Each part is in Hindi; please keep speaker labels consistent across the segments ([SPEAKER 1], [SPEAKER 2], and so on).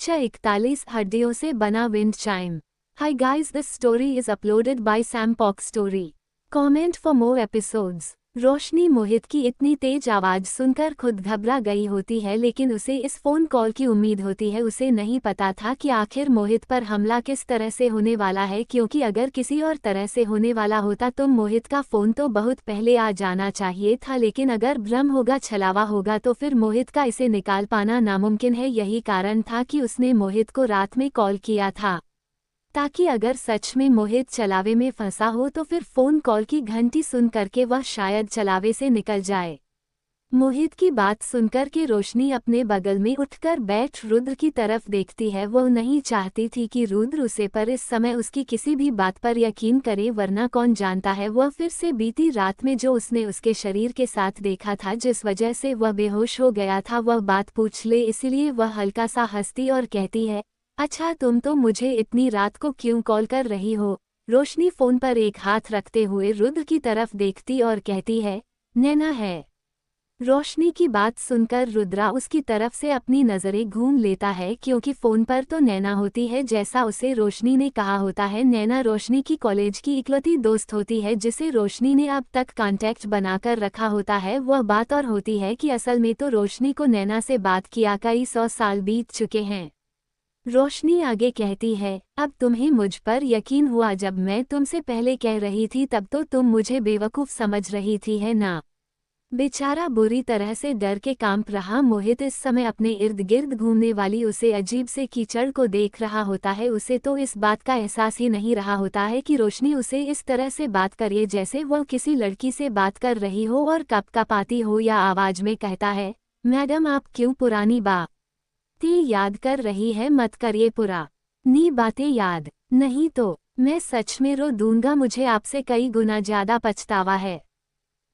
[SPEAKER 1] बच्चा 41 हड्डियों से बना wind chime. Hi guys, this story is uploaded by Sam Pock Story. Comment for more episodes. रोशनी मोहित की इतनी तेज आवाज सुनकर खुद घबरा गई होती है, लेकिन उसे इस फोन कॉल की उम्मीद होती है। उसे नहीं पता था कि आखिर मोहित पर हमला किस तरह से होने वाला है, क्योंकि अगर किसी और तरह से होने वाला होता तो मोहित का फोन तो बहुत पहले आ जाना चाहिए था, लेकिन अगर भ्रम होगा, छलावा होगा, तो फिर मोहित का इसे निकाल पाना नामुमकिन है। यही कारण था कि उसने मोहित को रात में कॉल किया था, ताकि अगर सच में मोहित चलावे में फंसा हो तो फिर फोन कॉल की घंटी सुन करके वह शायद चलावे से निकल जाए। मोहित की बात सुनकर के रोशनी अपने बगल में उठकर बैठ रुद्र की तरफ देखती है। वह नहीं चाहती थी कि रुद्र उसे पर इस समय उसकी किसी भी बात पर यकीन करे, वरना कौन जानता है वह फिर से बीती रात में जो उसने उसके शरीर के साथ देखा था, जिस वजह से वह बेहोश हो गया था, वह बात पूछ ले। इसलिए वह हल्का सा हंसती और कहती है, अच्छा तुम तो मुझे इतनी रात को क्यों कॉल कर रही हो। रोशनी फोन पर एक हाथ रखते हुए रुद्र की तरफ देखती और कहती है, नैना है। रोशनी की बात सुनकर रुद्रा उसकी तरफ से अपनी नज़रें घूम लेता है, क्योंकि फोन पर तो नैना होती है जैसा उसे रोशनी ने कहा होता है। नैना रोशनी की कॉलेज की इकलौती दोस्त होती है, जिसे रोशनी ने अब तक कांटेक्ट बनाकर रखा होता है। वह बात और होती है कि असल में तो रोशनी को नैना से बात किया कई 100 साल बीत चुके हैं। रोशनी आगे कहती है, अब तुम्हें मुझ पर यकीन हुआ। जब मैं तुमसे पहले कह रही थी तब तो तुम मुझे बेवकूफ़ समझ रही थी, है ना। बेचारा बुरी तरह से डर के कांप रहा मोहित इस समय अपने इर्द गिर्द घूमने वाली उसे अजीब से कीचड़ को देख रहा होता है। उसे तो इस बात का एहसास ही नहीं रहा होता है कि रोशनी उसे इस तरह से बात करे जैसे वह किसी लड़की से बात कर रही हो, और कपकपाती हो या आवाज में कहता है, मैडम आप क्यों पुरानी बातें याद कर रही है, मत करिए पुरानी बातें याद, नहीं तो मैं सच में रो दूंगा। मुझे आपसे कई गुना ज्यादा पछतावा है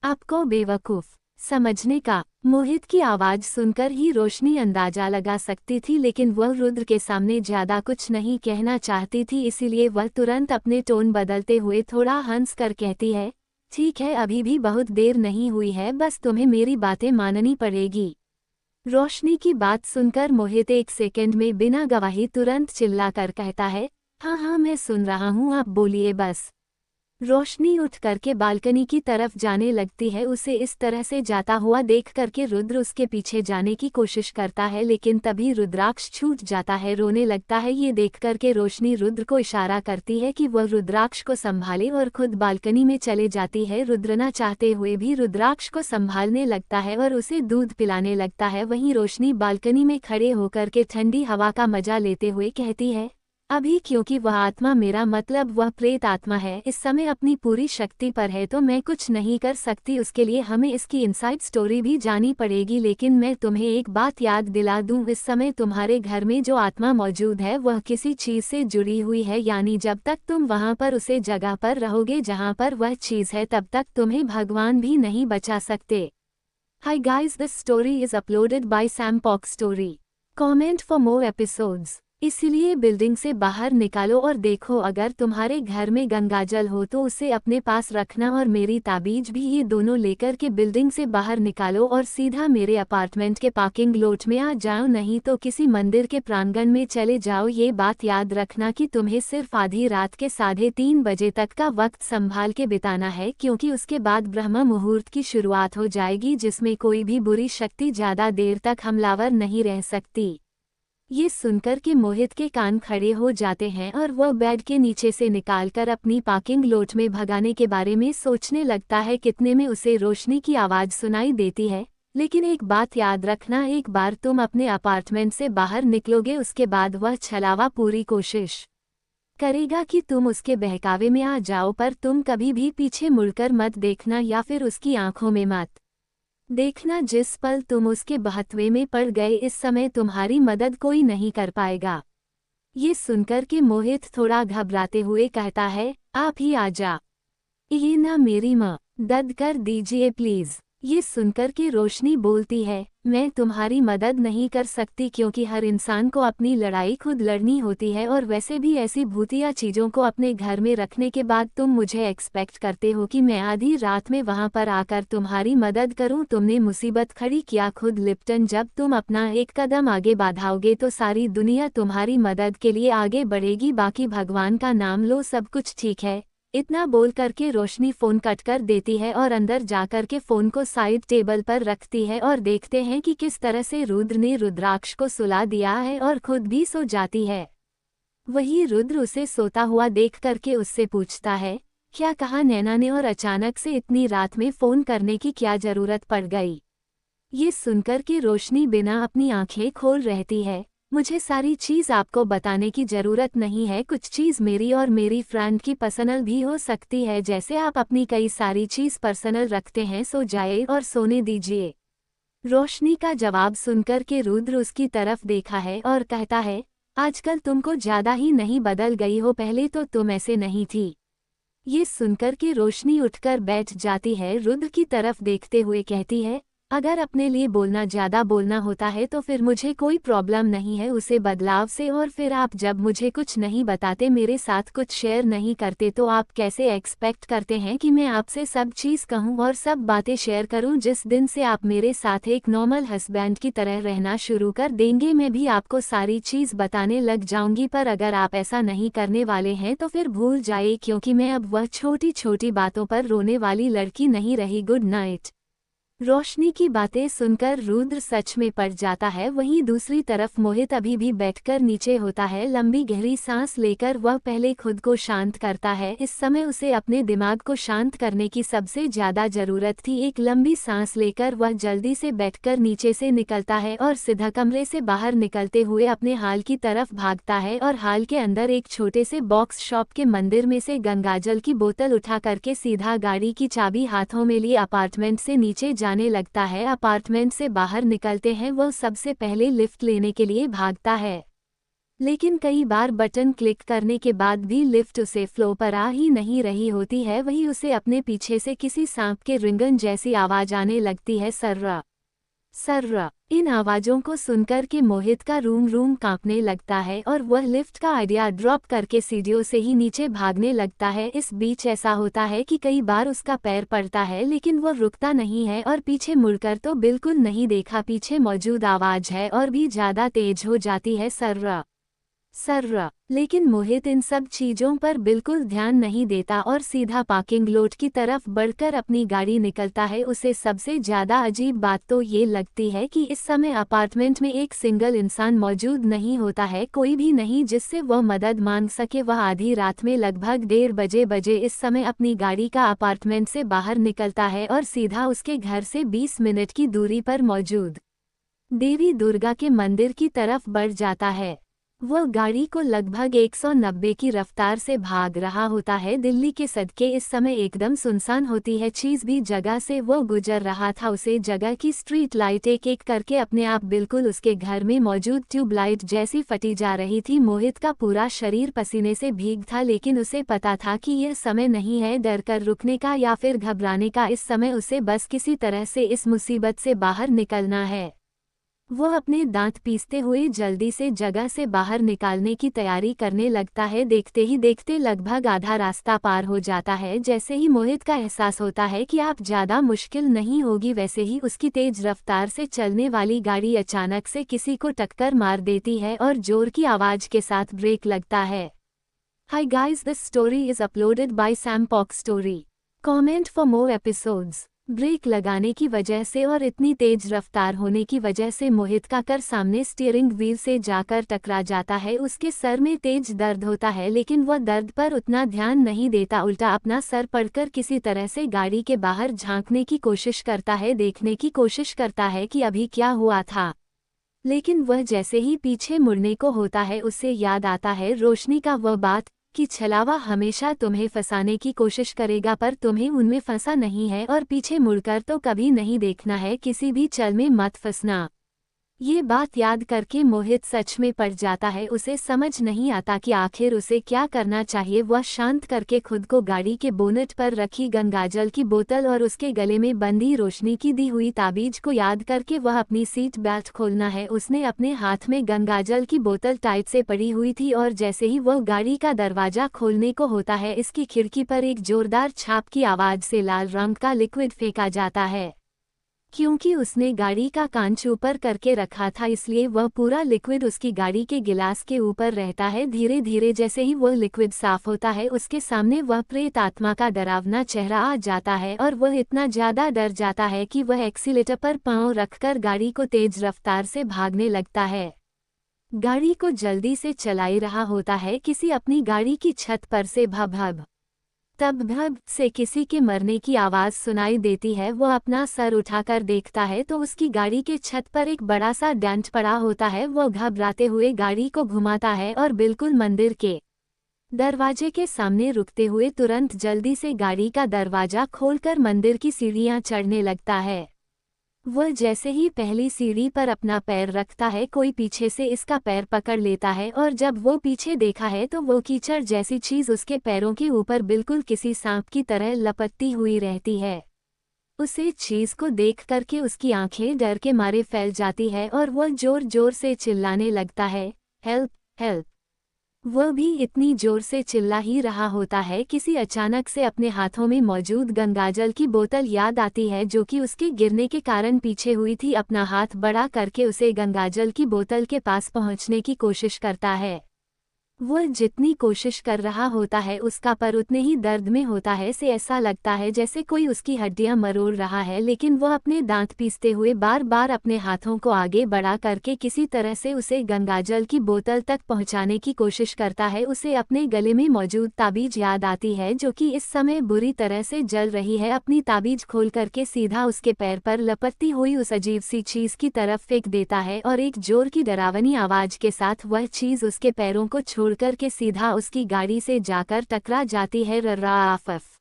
[SPEAKER 1] आपको बेवकूफ समझने का। मोहित की आवाज सुनकर ही रोशनी अंदाजा लगा सकती थी, लेकिन वह रुद्र के सामने ज्यादा कुछ नहीं कहना चाहती थी, इसीलिए वह तुरंत अपने टोन बदलते हुए थोड़ा हंस कर कहती है, ठीक है, अभी भी बहुत देर नहीं हुई है, बस तुम्हें मेरी बातें माननी पड़ेगी। रोशनी की बात सुनकर मोहित एक सेकंड में बिना गवाही तुरंत चिल्लाकर कहता है, हाँ हाँ मैं सुन रहा हूँ, आप बोलिए बस। रोशनी उठ करके बालकनी की तरफ जाने लगती है। उसे इस तरह से जाता हुआ देख करके रुद्र उसके पीछे जाने की कोशिश करता है, लेकिन तभी रुद्राक्ष छूट जाता है, रोने लगता है। ये देख करके रोशनी रुद्र को इशारा करती है कि वह रुद्राक्ष को संभाले और खुद बालकनी में चले जाती है। रुद्र न चाहते हुए भी रुद्राक्ष को संभालने लगता है और उसे दूध पिलाने लगता है। वहीं रोशनी बालकनी में खड़े होकर के ठंडी हवा का मजा लेते हुए कहती है, अभी क्योंकि वह आत्मा, मेरा मतलब वह प्रेत आत्मा है, इस समय अपनी पूरी शक्ति पर है, तो मैं कुछ नहीं कर सकती। उसके लिए हमें इसकी इनसाइड स्टोरी भी जानी पड़ेगी। लेकिन मैं तुम्हें एक बात याद दिला दूं, इस समय तुम्हारे घर में जो आत्मा मौजूद है वह किसी चीज से जुड़ी हुई है, यानी जब तक तुम वहां पर उसे जगह पर रहोगे जहां पर वह चीज है, तब तक तुम्हें भगवान भी नहीं बचा सकते। Hi guys, this story is uploaded by Sam Pock Story. Comment for more episodes. इसलिए बिल्डिंग से बाहर निकालो और देखो, अगर तुम्हारे घर में गंगाजल हो तो उसे अपने पास रखना, और मेरी ताबीज भी, ये दोनों लेकर के बिल्डिंग से बाहर निकालो और सीधा मेरे अपार्टमेंट के पार्किंग लॉट में आ जाओ, नहीं तो किसी मंदिर के प्रांगण में चले जाओ। ये बात याद रखना कि तुम्हें सिर्फ आधी रात के 3:30 बजे तक का वक्त संभाल के बिताना है, क्योंकि उसके बाद ब्रह्म मुहूर्त की शुरुआत हो जाएगी, जिसमें कोई भी बुरी शक्ति ज्यादा देर तक हमलावर नहीं रह सकती। ये सुनकर के मोहित के कान खड़े हो जाते हैं और वह बेड के नीचे से निकालकर अपनी पार्किंग लॉट में भगाने के बारे में सोचने लगता है। कितने में उसे रोशनी की आवाज सुनाई देती है, लेकिन एक बात याद रखना, एक बार तुम अपने अपार्टमेंट से बाहर निकलोगे उसके बाद वह छलावा पूरी कोशिश करेगा कि तुम उसके बहकावे में आ जाओ, पर तुम कभी भी पीछे मुड़कर मत देखना या फिर उसकी आंखों में मत देखना। जिस पल तुम उसके बहत्वे में पड़ गए, इस समय तुम्हारी मदद कोई नहीं कर पाएगा। ये सुनकर के मोहित थोड़ा घबराते हुए कहता है, आप ही आ जा, ये ना मेरी मदद कर दीजिए प्लीज। ये सुनकर के रोशनी बोलती है, मैं तुम्हारी मदद नहीं कर सकती क्योंकि हर इंसान को अपनी लड़ाई खुद लड़नी होती है, और वैसे भी ऐसी भूतिया चीज़ों को अपने घर में रखने के बाद तुम मुझे एक्सपेक्ट करते हो कि मैं आधी रात में वहां पर आकर तुम्हारी मदद करूं। तुमने मुसीबत खड़ी किया खुद लिप्टन। जब तुम अपना एक कदम आगे बढ़ाओगे तो सारी दुनिया तुम्हारी मदद के लिए आगे बढ़ेगी, बाकी भगवान का नाम लो, सब कुछ ठीक है। इतना बोल करके रोशनी फोन कट कर देती है और अंदर जाकर के फोन को साइड टेबल पर रखती है, और देखते हैं कि किस तरह से रुद्र ने रुद्राक्ष को सुला दिया है और खुद भी सो जाती है। वही रुद्र उसे सोता हुआ देख करके उससे पूछता है, क्या कहा नैना ने, और अचानक से इतनी रात में फोन करने की क्या जरूरत पड़ गई। ये सुनकर के रोशनी बिना अपनी आंखें खोल रहती है। मुझे सारी चीज़ आपको बताने की ज़रूरत नहीं है, कुछ चीज़ मेरी और मेरी फ्रेंड की पर्सनल भी हो सकती है, जैसे आप अपनी कई सारी चीज़ पर्सनल रखते हैं, सो जाए और सोने दीजिए। रोशनी का जवाब सुनकर के रुद्र उसकी तरफ देखा है और कहता है, आजकल तुमको ज़्यादा ही नहीं बदल गई हो, पहले तो तुम ऐसे नहीं थी। ये सुनकर के रोशनी उठकर बैठ जाती है, रुद्र की तरफ देखते हुए कहती है, अगर अपने लिए ज़्यादा बोलना होता है तो फिर मुझे कोई प्रॉब्लम नहीं है उसे बदलाव से, और फिर आप जब मुझे कुछ नहीं बताते, मेरे साथ कुछ शेयर नहीं करते, तो आप कैसे एक्सपेक्ट करते हैं कि मैं आपसे सब चीज़ कहूं और सब बातें शेयर करूं। जिस दिन से आप मेरे साथ एक नॉर्मल हस्बैंड की तरह रहना शुरू कर देंगे, मैं भी आपको सारी चीज़ बताने लग जाऊंगी, पर अगर आप ऐसा नहीं करने वाले हैं तो फिर भूल जाइए, क्योंकि मैं अब वह छोटी छोटी बातों पर रोने वाली लड़की नहीं रही। Good night. रोशनी की बातें सुनकर रुद्र सच में पड़ जाता है। वहीं दूसरी तरफ मोहित अभी भी बैठकर नीचे होता है। लंबी गहरी सांस लेकर वह पहले खुद को शांत करता है। इस समय उसे अपने दिमाग को शांत करने की सबसे ज्यादा जरूरत थी। एक लंबी सांस लेकर वह जल्दी से बैठकर नीचे से निकलता है और सीधा कमरे से बाहर निकलते हुए अपने हाल की तरफ भागता है, और हाल के अंदर एक छोटे से बॉक्स शॉप के मंदिर में से गंगाजल की बोतल उठा करके सीधा गाड़ी की चाबी हाथों में लिए अपार्टमेंट से नीचे जाने लगता है। अपार्टमेंट से बाहर निकलते हैं वह सबसे पहले लिफ्ट लेने के लिए भागता है, लेकिन कई बार बटन क्लिक करने के बाद भी लिफ्ट उसे फ्लो पर आ ही नहीं रही होती है। वही उसे अपने पीछे से किसी सांप के रिंगन जैसी आवाज आने लगती है, सर्रा सर्रा। इन आवाजों को सुनकर के मोहित का रूम रूम कांपने लगता है और वह लिफ्ट का आइडिया ड्रॉप करके सीढ़ियों से ही नीचे भागने लगता है। इस बीच ऐसा होता है कि कई बार उसका पैर पड़ता है, लेकिन वह रुकता नहीं है और पीछे मुड़कर तो बिल्कुल नहीं देखा। पीछे मौजूद आवाज है और भी ज्यादा तेज हो जाती है, सर्रा सर्रा। लेकिन मोहित इन सब चीजों पर बिल्कुल ध्यान नहीं देता और सीधा पार्किंग लॉट की तरफ बढ़कर अपनी गाड़ी निकलता है। उसे सबसे ज्यादा अजीब बात तो ये लगती है कि इस समय अपार्टमेंट में एक सिंगल इंसान मौजूद नहीं होता है, कोई भी नहीं जिससे वह मदद मांग सके। वह आधी रात में लगभग 1:30 बजे इस समय अपनी गाड़ी का अपार्टमेंट से बाहर निकलता है और सीधा उसके घर से 20 मिनट की दूरी पर मौजूद देवी दुर्गा के मंदिर की तरफ बढ़ जाता है। वह गाड़ी को लगभग 190 की रफ्तार से भाग रहा होता है। दिल्ली के सड़कें इस समय एकदम सुनसान होती है। चीज भी जगह से वो गुजर रहा था, उसे जगह की स्ट्रीट लाइट एक एक करके अपने आप बिल्कुल उसके घर में मौजूद ट्यूबलाइट जैसी फटी जा रही थी। मोहित का पूरा शरीर पसीने से भीग था, लेकिन उसे पता था कि यह समय नहीं है डर कर रुकने का या फिर घबराने का। इस समय उसे बस किसी तरह से इस मुसीबत से बाहर निकलना है। वह अपने दांत पीसते हुए जल्दी से जगह से बाहर निकालने की तैयारी करने लगता है। देखते ही देखते लगभग आधा रास्ता पार हो जाता है। जैसे ही मोहित का एहसास होता है कि आप ज़्यादा मुश्किल नहीं होगी, वैसे ही उसकी तेज रफ्तार से चलने वाली गाड़ी अचानक से किसी को टक्कर मार देती है और जोर की आवाज़ के साथ ब्रेक लगता है। Hi guys, this story is uploaded by Sam Pock Story. Comment for more episodes. Break लगाने की वजह से और इतनी तेज रफ्तार होने की वजह से मोहित का कर सामने स्टीयरिंग व्हील से जाकर टकरा जाता है। उसके सर में तेज दर्द होता है, लेकिन वह दर्द पर उतना ध्यान नहीं देता, उल्टा अपना सर पकड़कर किसी तरह से गाड़ी के बाहर झांकने की कोशिश करता है, देखने की कोशिश करता है कि अभी क्या हुआ था। लेकिन वह जैसे ही पीछे मुड़ने को होता है, उससे याद आता है रोशनी का वह बात कि छलावा हमेशा तुम्हें फंसाने की कोशिश करेगा पर तुम्हें उनमें फंसा नहीं है, और पीछे मुड़कर तो कभी नहीं देखना है, किसी भी चल में मत फंसना। ये बात याद करके मोहित सच में पड़ जाता है। उसे समझ नहीं आता कि आखिर उसे क्या करना चाहिए। वह शांत करके खुद को गाड़ी के बोनट पर रखी गंगाजल की बोतल और उसके गले में बंधी रोशनी की दी हुई ताबीज को याद करके वह अपनी सीट बेल्ट खोलना है। उसने अपने हाथ में गंगाजल की बोतल टाइट से पड़ी हुई थी और जैसे ही वह गाड़ी का दरवाजा खोलने को होता है, इसकी खिड़की पर एक जोरदार छाप की आवाज से लाल रंग का लिक्विड फेंका जाता है। क्योंकि उसने गाड़ी का कांच ऊपर करके रखा था, इसलिए वह पूरा लिक्विड उसकी गाड़ी के गिलास के ऊपर रहता है। धीरे धीरे जैसे ही वह लिक्विड साफ होता है, उसके सामने वह प्रेत आत्मा का डरावना चेहरा आ जाता है और वह इतना ज्यादा डर जाता है कि वह एक्सीलेटर पर पांव रखकर गाड़ी को तेज रफ्तार से भागने लगता है। गाड़ी को जल्दी से चलाई रहा होता है, किसी अपनी गाड़ी की छत पर से भभ तब भब से किसी के मरने की आवाज सुनाई देती है। वो अपना सर उठाकर देखता है तो उसकी गाड़ी के छत पर एक बड़ा सा डेंट पड़ा होता है। वो घबराते हुए गाड़ी को घुमाता है और बिल्कुल मंदिर के दरवाजे के सामने रुकते हुए तुरंत जल्दी से गाड़ी का दरवाजा खोलकर मंदिर की सीढ़ियां चढ़ने लगता है। वह जैसे ही पहली सीढ़ी पर अपना पैर रखता है, कोई पीछे से इसका पैर पकड़ लेता है और जब वो पीछे देखा है तो वो कीचड़ जैसी चीज उसके पैरों के ऊपर बिल्कुल किसी सांप की तरह लपटती हुई रहती है। उसे चीज को देख करके उसकी आंखें डर के मारे फैल जाती है और वह जोर जोर से चिल्लाने लगता है, हेल्प हेल्प। वह भी इतनी जोर से चिल्ला ही रहा होता है, किसी अचानक से अपने हाथों में मौजूद गंगाजल की बोतल याद आती है जो कि उसके गिरने के कारण पीछे हुई थी। अपना हाथ बड़ा करके उसे गंगाजल की बोतल के पास पहुंचने की कोशिश करता है। वह जितनी कोशिश कर रहा होता है उसका पर उतने ही दर्द में होता है। से ऐसा लगता है जैसे कोई उसकी हड्डियां मरोड़ रहा है, लेकिन वह अपने दांत पीसते हुए बार बार अपने हाथों को आगे बढ़ा करके किसी तरह से उसे गंगाजल की बोतल तक पहुंचाने की कोशिश करता है। उसे अपने गले में मौजूद ताबीज याद आती है जो कि इस समय बुरी तरह से जल रही है। अपनी ताबीज खोल करके सीधा उसके पैर पर लपटती हुई उस अजीब सी चीज की तरफ फेंक देता है और एक जोर की डरावनी आवाज के साथ वह चीज उसके पैरों को छोड़ करके सीधा उसकी गाड़ी से जाकर टकरा जाती है। रराफफ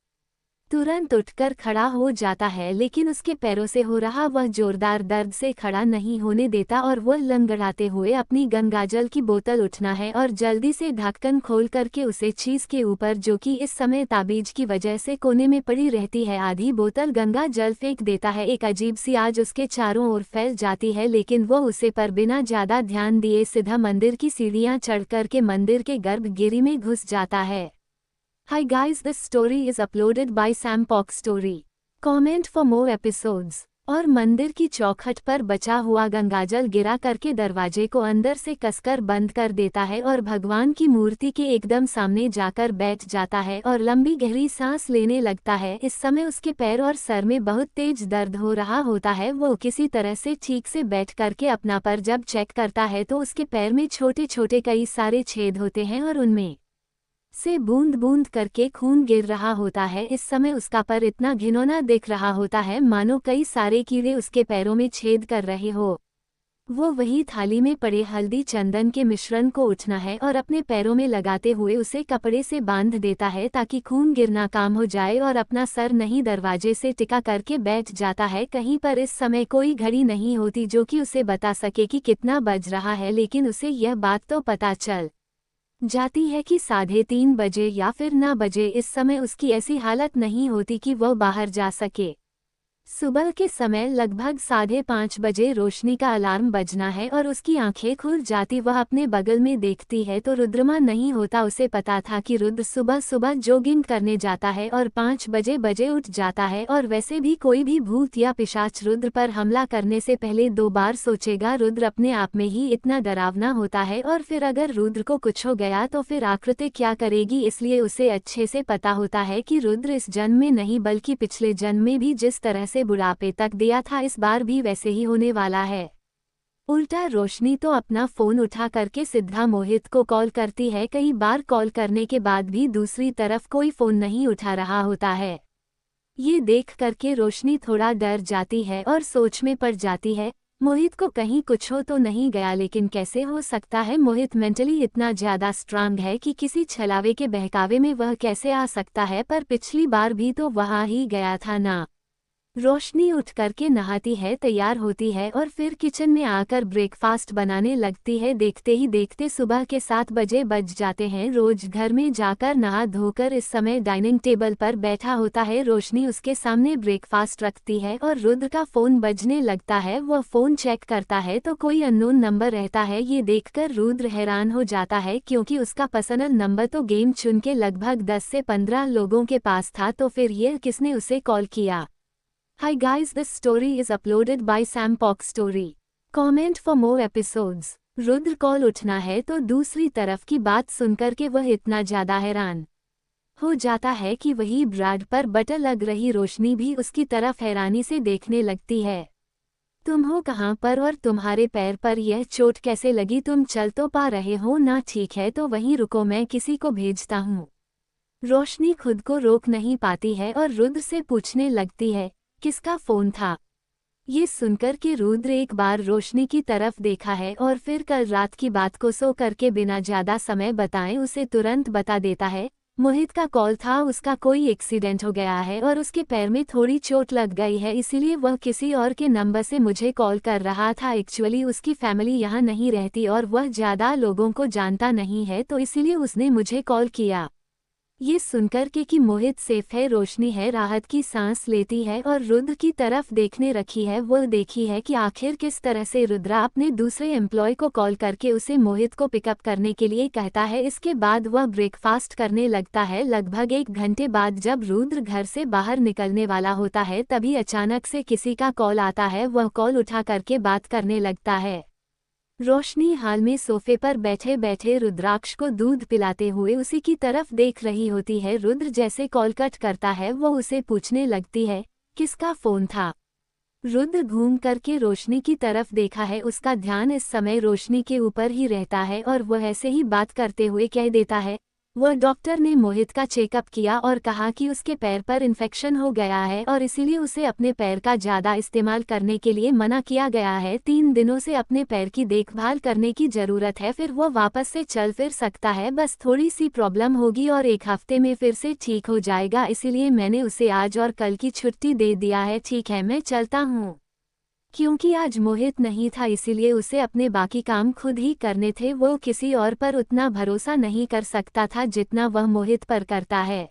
[SPEAKER 1] तुरंत उठकर खड़ा हो जाता है, लेकिन उसके पैरों से हो रहा वह जोरदार दर्द से खड़ा नहीं होने देता और वह लंगड़ाते हुए अपनी गंगाजल की बोतल उठना है और जल्दी से ढक्कन खोल करके उसे चीज के ऊपर, जो कि इस समय ताबीज की वजह से कोने में पड़ी रहती है, आधी बोतल गंगा जल फेंक देता है। एक अजीब सी आवाज उसके चारों ओर फैल जाती है, लेकिन वह उसे पर बिना ज्यादा ध्यान दिए सीधा मंदिर की सीढ़ियां चढ़ करके मंदिर के गर्भगृह में घुस जाता है। Hi guys, this story is uploaded by Sam Pock Story. Comment for more episodes. और मंदिर की चौखट पर बचा हुआ गंगाजल गिरा करके दरवाजे को अंदर से कसकर बंद कर देता है और भगवान की मूर्ति के एकदम सामने जाकर बैठ जाता है और लंबी गहरी सांस लेने लगता है। इस समय उसके पैर और सर में बहुत तेज दर्द हो रहा होता है। वो किसी तरह से ठीक से बैठ करके अपना पर जब चेक करता है तो उसके पैर में छोटे छोटे कई सारे छेद होते हैं और उनमें से बूंद बूंद करके खून गिर रहा होता है। इस समय उसका पर इतना घिनौना दिख रहा होता है मानो कई सारे कीड़े उसके पैरों में छेद कर रहे हो। वो वही थाली में पड़े हल्दी चंदन के मिश्रण को उठना है और अपने पैरों में लगाते हुए उसे कपड़े से बांध देता है ताकि खून गिरना काम हो जाए और अपना सर नहीं दरवाजे से टिका करके बैठ जाता है। कहीं पर इस समय कोई घड़ी नहीं होती जो कि उसे बता सके कि कितना बज रहा है, लेकिन उसे यह बात तो पता चल जाती है कि 3:30 बजे या फिर 9 बजे। इस समय उसकी ऐसी हालत नहीं होती कि वह बाहर जा सके। सुबह के समय लगभग 5:30 बजे रोशनी का अलार्म बजना है और उसकी आंखें खुल जाती। वह अपने बगल में देखती है तो रुद्रमा नहीं होता। उसे पता था कि रुद्र सुबह सुबह जॉगिंग करने जाता है और 5 बजे उठ जाता है, और वैसे भी कोई भी भूत या पिशाच रुद्र पर हमला करने से पहले 2 बार सोचेगा। रुद्र अपने आप में ही इतना डरावना होता है और फिर अगर रुद्र को कुछ हो गया तो फिर आकृति क्या करेगी, इसलिए उसे अच्छे से पता होता है कि रुद्र इस जन्म में नहीं बल्कि पिछले जन्म में भी जिस तरह से बुढ़ापे तक दिया था, इस बार भी वैसे ही होने वाला है। उल्टा रोशनी तो अपना फोन उठा करके सीधा मोहित को कॉल करती है। कई बार कॉल करने के बाद भी दूसरी तरफ कोई फोन नहीं उठा रहा होता है। ये देख करके रोशनी थोड़ा डर जाती है और सोच में पड़ जाती है, मोहित को कहीं कुछ हो तो नहीं गया। लेकिन कैसे हो सकता है, मोहित मेंटली इतना ज्यादा स्ट्रांग है कि किसी छलावे के बहकावे में वह कैसे आ सकता है। पर पिछली बार भी तो वहां ही गया था ना। रोशनी उठ करके नहाती है, तैयार होती है और फिर किचन में आकर ब्रेकफास्ट बनाने लगती है। देखते ही देखते सुबह के 7 बजे बज जाते हैं। रोज घर में जाकर नहा धोकर इस समय डाइनिंग टेबल पर बैठा होता है। रोशनी उसके सामने ब्रेकफास्ट रखती है और रुद्र का फोन बजने लगता है। वह फोन चेक करता है तो कोई अननोन नंबर रहता है। ये देखकर रुद्र हैरान हो जाता है क्योंकि उसका पर्सनल नंबर तो गेम चुन के लगभग 10 से 15 लोगों के पास था। तो फिर ये किसने उसे कॉल किया? Hi guys, this story is uploaded by Sam Pock Story. Comment for more episodes. Rudra call उठना है तो दूसरी तरफ की बात सुनकर के वह इतना ज्यादा हैरान हो जाता है कि वही ब्राड पर बटन लग रही रोशनी भी उसकी तरफ हैरानी से देखने लगती है। तुम हो कहाँ पर और तुम्हारे पैर पर यह चोट कैसे लगी? तुम चल तो पा रहे हो ना? ठीक है तो वहीं रुको, मैं किसी को भेजता हूँ। रोशनी खुद को रोक नहीं पाती है और रुद्र से पूछने लगती है, किसका फोन था? ये सुनकर के रुद्र एक बार रोशनी की तरफ देखा है और फिर कल रात की बात को सो करके बिना ज्यादा समय बताए उसे तुरंत बता देता है। मोहित का कॉल था, उसका कोई एक्सीडेंट हो गया है और उसके पैर में थोड़ी चोट लग गई है, इसीलिए वह किसी और के नंबर से मुझे कॉल कर रहा था। एक्चुअली उसकी फैमिली यहाँ नहीं रहती और वह ज्यादा लोगों को जानता नहीं है, तो इसीलिए उसने मुझे कॉल किया। ये सुनकर के कि मोहित सेफ है, रोशनी है राहत की सांस लेती है और रुद्र की तरफ देखने रखी है। वह देखी है कि आखिर किस तरह से रुद्रा अपने दूसरे एम्प्लॉय को कॉल करके उसे मोहित को पिकअप करने के लिए कहता है। इसके बाद वह ब्रेकफास्ट करने लगता है। लगभग 1 घंटे बाद जब रुद्र घर से बाहर निकलने वाला होता है तभी अचानक से किसी का कॉल आता है। वह कॉल उठा करके बात करने लगता है। रोशनी हाल में सोफे पर बैठे बैठे रुद्राक्ष को दूध पिलाते हुए उसी की तरफ देख रही होती है। रुद्र जैसे कॉल कट करता है वो उसे पूछने लगती है, किसका फोन था? रुद्र घूम करके रोशनी की तरफ देखा है। उसका ध्यान इस समय रोशनी के ऊपर ही रहता है और वह ऐसे ही बात करते हुए कह देता है, वह डॉक्टर ने मोहित का चेकअप किया और कहा कि उसके पैर पर इन्फेक्शन हो गया है और इसीलिए उसे अपने पैर का ज़्यादा इस्तेमाल करने के लिए मना किया गया है। 3 दिनों से अपने पैर की देखभाल करने की ज़रूरत है, फिर वो वापस से चल फिर सकता है। बस थोड़ी सी प्रॉब्लम होगी और 1 हफ्ते में फिर से ठीक हो जाएगा, इसीलिए मैंने उसे आज और कल की छुट्टी दे दिया है। ठीक है, मैं चलता हूँ। क्योंकि आज मोहित नहीं था इसीलिए उसे अपने बाकी काम खुद ही करने थे। वो किसी और पर उतना भरोसा नहीं कर सकता था जितना वह मोहित पर करता है।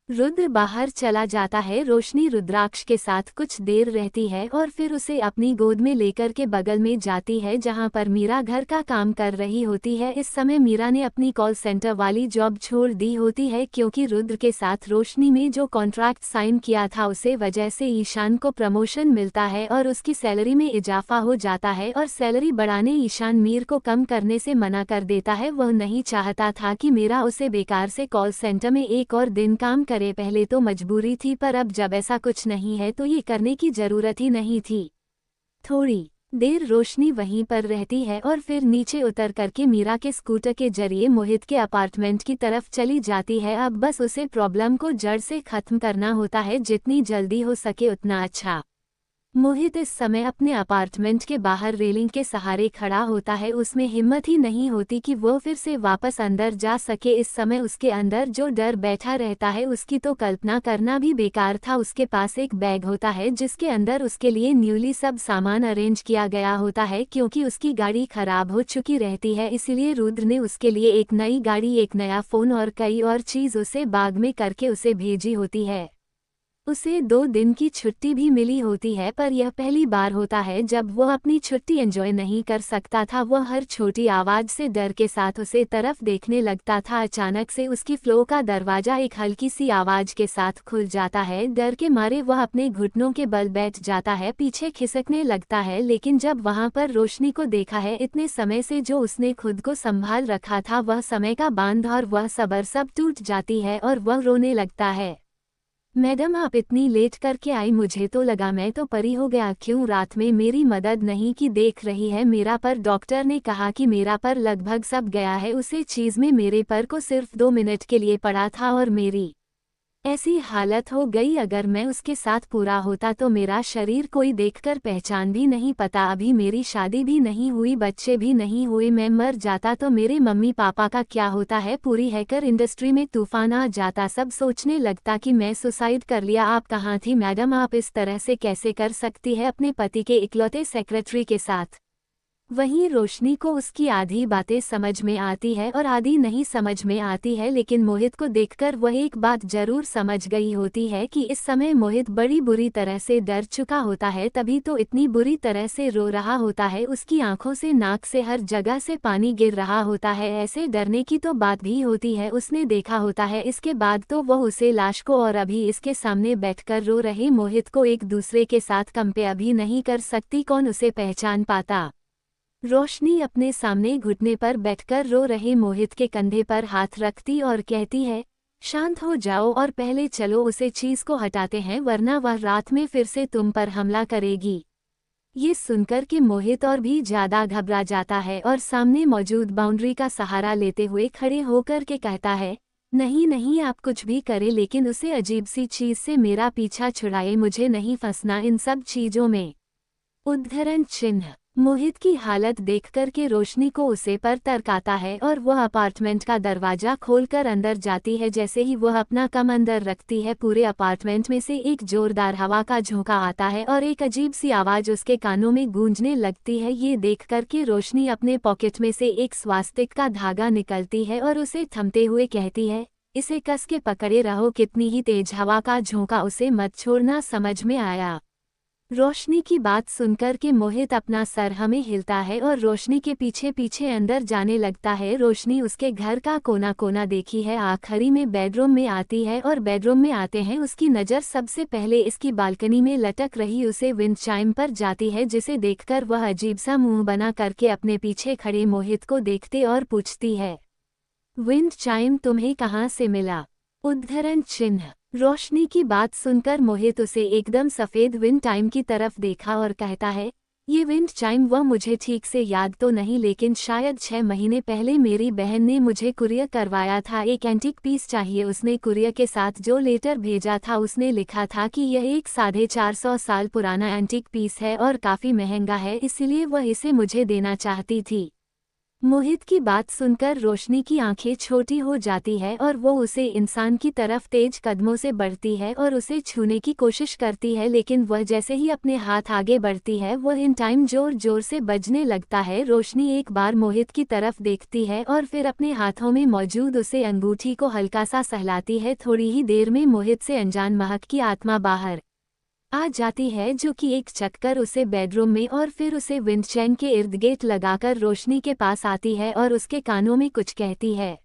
[SPEAKER 1] रुद्र बाहर चला जाता है। रोशनी रुद्राक्ष के साथ कुछ देर रहती है और फिर उसे अपनी गोद में लेकर के बगल में जाती है जहां पर मीरा घर का काम कर रही होती है। इस समय मीरा ने अपनी कॉल सेंटर वाली जॉब छोड़ दी होती है क्योंकि रुद्र के साथ रोशनी में जो कॉन्ट्रैक्ट साइन किया था उसे वजह से ईशान को प्रमोशन मिलता है और उसकी सैलरी में इजाफा हो जाता है और सैलरी बढ़ाने ईशान मीर को कम करने से मना कर देता है। वह नहीं चाहता था कि मीरा उसे बेकार से कॉल सेंटर में एक और दिन काम करे। पहले तो मजबूरी थी पर अब जब ऐसा कुछ नहीं है तो ये करने की जरूरत ही नहीं थी। थोड़ी देर रोशनी वहीं पर रहती है और फिर नीचे उतर करके मीरा के स्कूटर के जरिए मोहित के अपार्टमेंट की तरफ चली जाती है। अब बस उसे प्रॉब्लम को जड़ से खत्म करना होता है, जितनी जल्दी हो सके उतना अच्छा। मोहित इस समय अपने अपार्टमेंट के बाहर रेलिंग के सहारे खड़ा होता है। उसमें हिम्मत ही नहीं होती कि वो फिर से वापस अंदर जा सके। इस समय उसके अंदर जो डर बैठा रहता है उसकी तो कल्पना करना भी बेकार था। उसके पास एक बैग होता है जिसके अंदर उसके लिए न्यूली सब सामान अरेंज किया गया होता है। क्योंकि उसकी गाड़ी खराब हो चुकी रहती है इसलिए रुद्र ने उसके लिए एक नई गाड़ी, एक नया फ़ोन और कई और चीज़ उसे बाग में करके उसे भेजी होती है। उसे 2 दिन की छुट्टी भी मिली होती है पर यह पहली बार होता है जब वह अपनी छुट्टी एंजॉय नहीं कर सकता था। वह हर छोटी आवाज़ से डर के साथ उसे तरफ देखने लगता था। अचानक से उसकी फ्लो का दरवाज़ा एक हल्की सी आवाज़ के साथ खुल जाता है। डर के मारे वह अपने घुटनों के बल बैठ जाता है, पीछे खिसकने लगता है। लेकिन जब वहां पर रोशनी को देखा है, इतने समय से जो उसने खुद को संभाल रखा था वह समय का बांध और वह सब्र सब टूट जाती है और वह रोने लगता है। मैडम आप इतनी लेट करके आई, मुझे तो लगा मैं तो परी हो गया। क्यों रात में मेरी मदद नहीं की? देख रही है मेरा पर डॉक्टर ने कहा कि मेरा पर लगभग सब गया है। उसे चीज़ में मेरे पर को सिर्फ 2 मिनट के लिए पड़ा था और मेरी ऐसी हालत हो गई अगर मैं उसके साथ पूरा होता तो मेरा शरीर कोई देखकर पहचान भी नहीं पता। अभी मेरी शादी भी नहीं हुई, बच्चे भी नहीं हुए, मैं मर जाता तो मेरे मम्मी पापा का क्या होता है। पूरी हैकर इंडस्ट्री में तूफान आ जाता। सब सोचने लगता कि मैं सुसाइड कर लिया। आप कहाँ थी मैडम? आप इस तरह से कैसे कर सकती है अपने पति के इकलौते सेक्रेटरी के साथ? वहीं रोशनी को उसकी आधी बातें समझ में आती है और आधी नहीं समझ में आती है, लेकिन मोहित को देखकर वह एक बात जरूर समझ गई होती है कि इस समय मोहित बड़ी बुरी तरह से डर चुका होता है, तभी तो इतनी बुरी तरह से रो रहा होता है। उसकी आंखों से, नाक से, हर जगह से पानी गिर रहा होता है। ऐसे डरने की तो बात भी होती है, उसने देखा होता है। इसके बाद तो वह उसे लाश को और अभी इसके सामने बैठकर रो रहे मोहित को एक दूसरे के साथ कंपेयर भी नहीं कर सकती। कौन उसे पहचान पाता? रोशनी अपने सामने घुटने पर बैठकर रो रहे मोहित के कंधे पर हाथ रखती और कहती है, शांत हो जाओ और पहले चलो उसे चीज को हटाते हैं, वरना वह रात में फिर से तुम पर हमला करेगी। ये सुनकर के मोहित और भी ज्यादा घबरा जाता है और सामने मौजूद बाउंड्री का सहारा लेते हुए खड़े होकर के कहता है, नहीं नहीं, आप कुछ भी करें लेकिन उसे अजीब सी चीज से मेरा पीछा छुड़ाए, मुझे नहीं फंसना इन सब चीजों में। उद्धरण चिन्ह। मोहित की हालत देखकर के रोशनी को उसे पर तरक आता है और वह अपार्टमेंट का दरवाजा खोलकर अंदर जाती है। जैसे ही वह अपना कम अंदर रखती है, पूरे अपार्टमेंट में से एक जोरदार हवा का झोंका आता है और एक अजीब सी आवाज उसके कानों में गूंजने लगती है। ये देखकर के रोशनी अपने पॉकेट में से एक स्वास्तिक का धागा निकलती है और उसे थमते हुए कहती है, इसे कस के पकड़े रहो, कितनी ही तेज हवा का झोंका उसे मत छोड़ना, समझ में आया? रोशनी की बात सुनकर के मोहित अपना सर हमें हिलता है और रोशनी के पीछे पीछे अंदर जाने लगता है। रोशनी उसके घर का कोना कोना देखी है, आखिरी में बेडरूम में आती है और बेडरूम में आते हैं उसकी नज़र सबसे पहले इसकी बालकनी में लटक रही उसे विंड चाइम पर जाती है, जिसे देखकर वह अजीब सा मुंह बना करके अपने पीछे खड़े मोहित को देखते और पूछती है, विंड चाइम तुम्हें कहाँ से मिला? उद्धरण चिन्ह। रोशनी की बात सुनकर मोहित उसे एकदम सफ़ेद विंड चाइम की तरफ देखा और कहता है, ये विंड चाइम वह मुझे ठीक से याद तो नहीं, लेकिन शायद 6 महीने पहले मेरी बहन ने मुझे कुरियर करवाया था। एक एंटीक पीस चाहिए। उसने कुरियर के साथ जो लेटर भेजा था उसने लिखा था कि यह एक 450 साल पुराना एंटीक पीस है और काफ़ी महंगा है, इसीलिए वह इसे मुझे देना चाहती थी। मोहित की बात सुनकर रोशनी की आंखें छोटी हो जाती है और वो उसे इंसान की तरफ तेज कदमों से बढ़ती है और उसे छूने की कोशिश करती है, लेकिन वह जैसे ही अपने हाथ आगे बढ़ती है वह इन टाइम जोर जोर से बजने लगता है। रोशनी एक बार मोहित की तरफ देखती है और फिर अपने हाथों में मौजूद उसे अंगूठी को हल्का सा सहलाती है। थोड़ी ही देर में मोहित से अनजान महक की आत्मा बाहर आ जाती है, जो कि एक चक्कर उसे बेडरूम में और फिर उसे विंडचैन के इर्द गिर्द लगाकर रोशनी के पास आती है और उसके कानों में कुछ कहती है,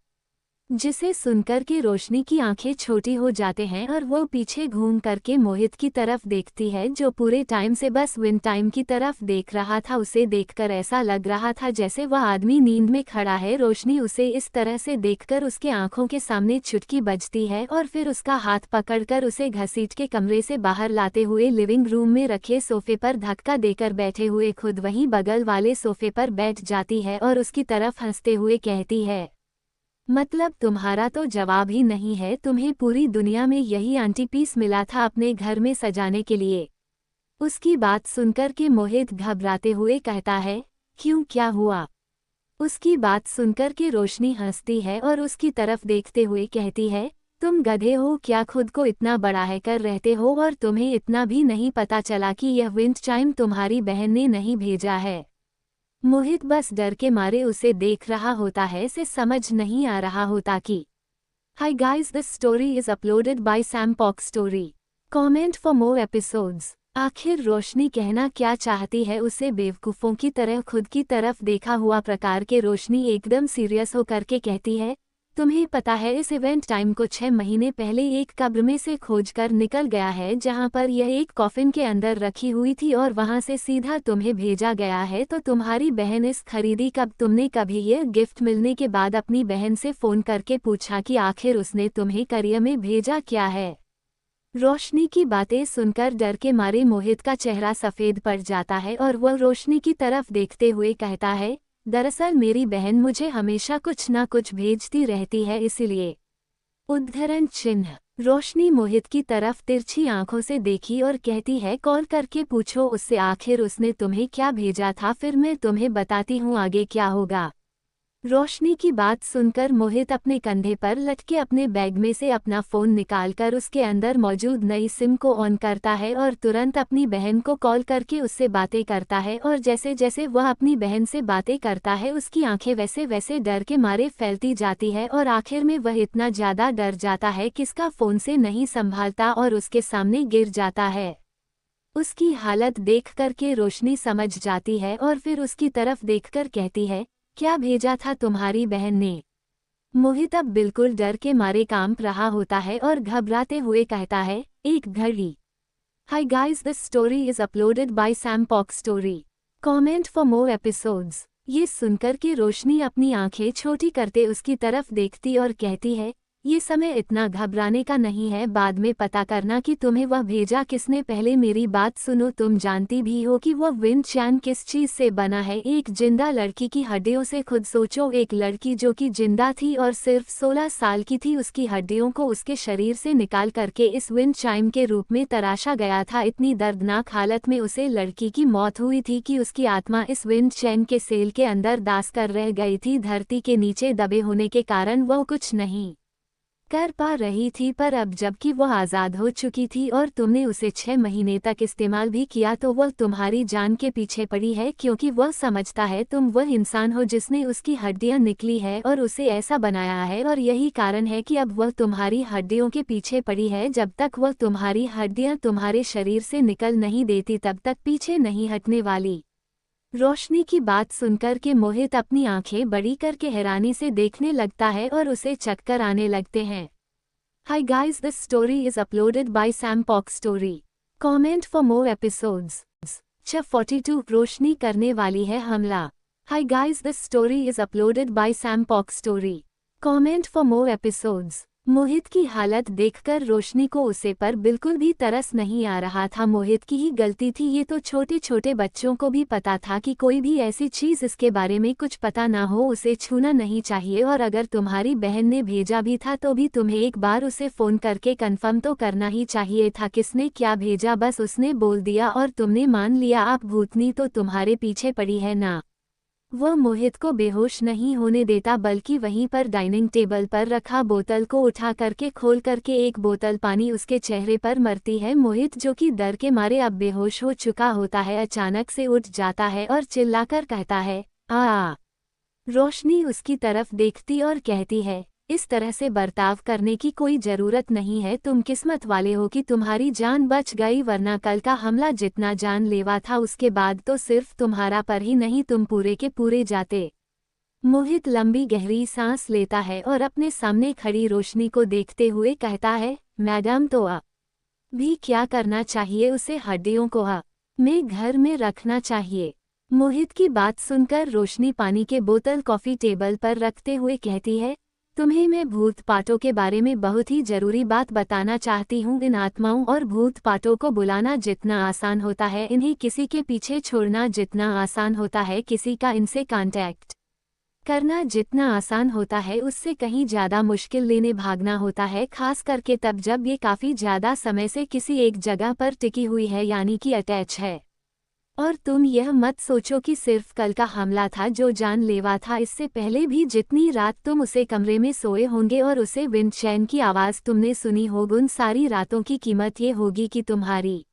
[SPEAKER 1] जिसे सुनकर के रोशनी की आंखें छोटी हो जाते हैं और वो पीछे घूम करके मोहित की तरफ देखती है, जो पूरे टाइम से बस विंड टाइम की तरफ देख रहा था। उसे देखकर ऐसा लग रहा था जैसे वह आदमी नींद में खड़ा है। रोशनी उसे इस तरह से देखकर उसके आंखों के सामने चुटकी बजती है और फिर उसका हाथ पकड़कर उसे घसीट के कमरे से बाहर लाते हुए लिविंग रूम में रखे सोफे पर धक्का देकर बैठे हुए खुद वहीं बगल वाले सोफे पर बैठ जाती है और उसकी तरफ हंसते हुए कहती है, मतलब तुम्हारा तो जवाब ही नहीं है, तुम्हें पूरी दुनिया में यही आंटी पीस मिला था अपने घर में सजाने के लिए। उसकी बात सुनकर के मोहित घबराते हुए कहता है, क्यों, क्या हुआ? उसकी बात सुनकर के रोशनी हंसती है और उसकी तरफ देखते हुए कहती है, तुम गधे हो क्या, खुद को इतना बड़ा है कर रहते हो और तुम्हें इतना भी नहीं पता चला कि यह विंड चाइम तुम्हारी बहन ने नहीं भेजा है। मोहित बस डर के मारे उसे देख रहा होता है, इसे समझ नहीं आ रहा होता कि हाय guys, this story is uploaded by Sam Pok story. Comment for more episodes. आखिर रोशनी कहना क्या चाहती है? उसे बेवकूफ़ों की तरह खुद की तरफ देखा हुआ प्रकार के रोशनी एकदम सीरियस होकर के कहती है, तुम्हें पता है इस इवेंट टाइम को 6 महीने पहले एक कब्र में से खोजकर निकल गया है, जहां पर यह एक कॉफिन के अंदर रखी हुई थी और वहां से सीधा तुम्हें भेजा गया है। तो तुम्हारी बहन इस खरीदी कब? तुमने कभी यह गिफ्ट मिलने के बाद अपनी बहन से फ़ोन करके पूछा कि आखिर उसने तुम्हें करियर में भेजा क्या है? रोशनी की बातें सुनकर डर के मारे मोहित का चेहरा सफ़ेद पड़ जाता है और वह रोशनी की तरफ देखते हुए कहता है, दरअसल मेरी बहन मुझे हमेशा कुछ ना कुछ भेजती रहती है, इसीलिए उद्धरण चिन्ह। रोशनी मोहित की तरफ तिरछी आंखों से देखी और कहती है, कॉल करके पूछो उससे आखिर उसने तुम्हें क्या भेजा था, फिर मैं तुम्हें बताती हूँ आगे क्या होगा। रोशनी की बात सुनकर मोहित अपने कंधे पर लटके अपने बैग में से अपना फोन निकालकर उसके अंदर मौजूद नई सिम को ऑन करता है और तुरंत अपनी बहन को कॉल करके उससे बातें करता है। और जैसे जैसे वह अपनी बहन से बातें करता है उसकी आंखें वैसे वैसे डर के मारे फैलती जाती है और आखिर में वह इतना ज्यादा डर जाता है कि इसका फोन से नहीं संभालता और उसके सामने गिर जाता है। उसकी हालत देख करके रोशनी समझ जाती है और फिर उसकी तरफ देखकर कहती है, क्या भेजा था तुम्हारी बहन ने। मोहित अब बिल्कुल डर के मारे कांप रहा होता है और घबराते हुए कहता है, एक घड़ी। हाय guys, this story is uploaded by Sam Pok story. Comment for more episodes. ये सुनकर के रोशनी अपनी आंखें छोटी करते उसकी तरफ देखती और कहती है, ये समय इतना घबराने का नहीं है, बाद में पता करना कि तुम्हें वह भेजा किसने। पहले मेरी बात सुनो, तुम जानती भी हो कि वह विंड चैन किस चीज से बना है, एक जिंदा लड़की की हड्डियों से। खुद सोचो, एक लड़की जो कि जिंदा थी और सिर्फ 16 साल की थी, उसकी हड्डियों को उसके शरीर से निकाल करके इस विंड चाइम के रूप में तराशा गया था। इतनी दर्दनाक हालत में उसे लड़की की मौत हुई थी कि उसकी आत्मा इस विंड चैन के सेल के अंदर दास कर रह गई थी। धरती के नीचे दबे होने के कारण वह कुछ नहीं कर पा रही थी, पर अब जबकि वह आज़ाद हो चुकी थी और तुमने उसे 6 महीने तक इस्तेमाल भी किया, तो वह तुम्हारी जान के पीछे पड़ी है, क्योंकि वह समझता है तुम वह इंसान हो जिसने उसकी हड्डियां निकली है और उसे ऐसा बनाया है। और यही कारण है कि अब वह तुम्हारी हड्डियों के पीछे पड़ी है। जब तक वह तुम्हारी हड्डियां तुम्हारे शरीर से निकल नहीं देती तब तक पीछे नहीं हटने वाली। रोशनी की बात सुनकर के मोहित अपनी आंखें बड़ी करके हैरानी से देखने लगता है और उसे चक्कर आने लगते हैं। Hi guys, this story is uploaded by Sam Pok story. Comment for more episodes. 42 Roshni करने वाली है हमला। Hi guys, this story is uploaded by Sam Pok story. Comment for more episodes. Mohit की हालत देखकर रोशनी को उसे पर बिल्कुल भी तरस नहीं आ रहा था। मोहित की ही गलती थी, ये तो छोटे छोटे बच्चों को भी पता था कि कोई भी ऐसी चीज इसके बारे में कुछ पता ना हो उसे छूना नहीं चाहिए। और अगर तुम्हारी बहन ने भेजा भी था तो भी तुम्हें एक बार उसे फोन करके कंफर्म तो करना ही चाहिए था किसने क्या भेजा। बस उसने बोल दिया और तुमने मान लिया। आप भूतनी तो तुम्हारे पीछे पड़ी है ना। वह मोहित को बेहोश नहीं होने देता, बल्कि वहीं पर डाइनिंग टेबल पर रखा बोतल को उठा करके खोल करके एक बोतल पानी उसके चेहरे पर मरती है। मोहित, जो कि डर के मारे अब बेहोश हो चुका होता है, अचानक से उठ जाता है और चिल्लाकर कहता है, आ। रोशनी उसकी तरफ देखती और कहती है, इस तरह से बर्ताव करने की कोई जरूरत नहीं है। तुम किस्मत वाले हो कि तुम्हारी जान बच गई, वरना कल का हमला जितना जानलेवा था उसके बाद तो सिर्फ तुम्हारा पर ही नहीं तुम पूरे के पूरे जाते। मोहित लंबी गहरी सांस लेता है और अपने सामने खड़ी रोशनी को देखते हुए कहता है, मैडम तो भी क्या करना चाहिए उसे, हड्डियों को में घर में रखना चाहिए। मोहित की बात सुनकर रोशनी पानी के बोतल कॉफी टेबल पर रखते हुए कहती है, तुम्हें मैं भूत पाटों के बारे में बहुत ही जरूरी बात बताना चाहती हूँ। इन आत्माओं और भूत पाटों को बुलाना जितना आसान होता है, इन्हें किसी के पीछे छोड़ना जितना आसान होता है, किसी का इनसे कांटेक्ट करना जितना आसान होता है, उससे कहीं ज्यादा मुश्किल लेने भागना होता है। खास करके तब जब ये काफी ज्यादा समय से किसी एक जगह पर टिकी हुई है, यानी कि अटैच है। और तुम यह मत सोचो कि सिर्फ कल का हमला था जो जानलेवा था, इससे पहले भी जितनी रात तुम उसे कमरे में सोए होंगे और उसे विंड चैन की आवाज़ तुमने सुनी होगी, उन सारी रातों की कीमत ये होगी कि तुम्हारी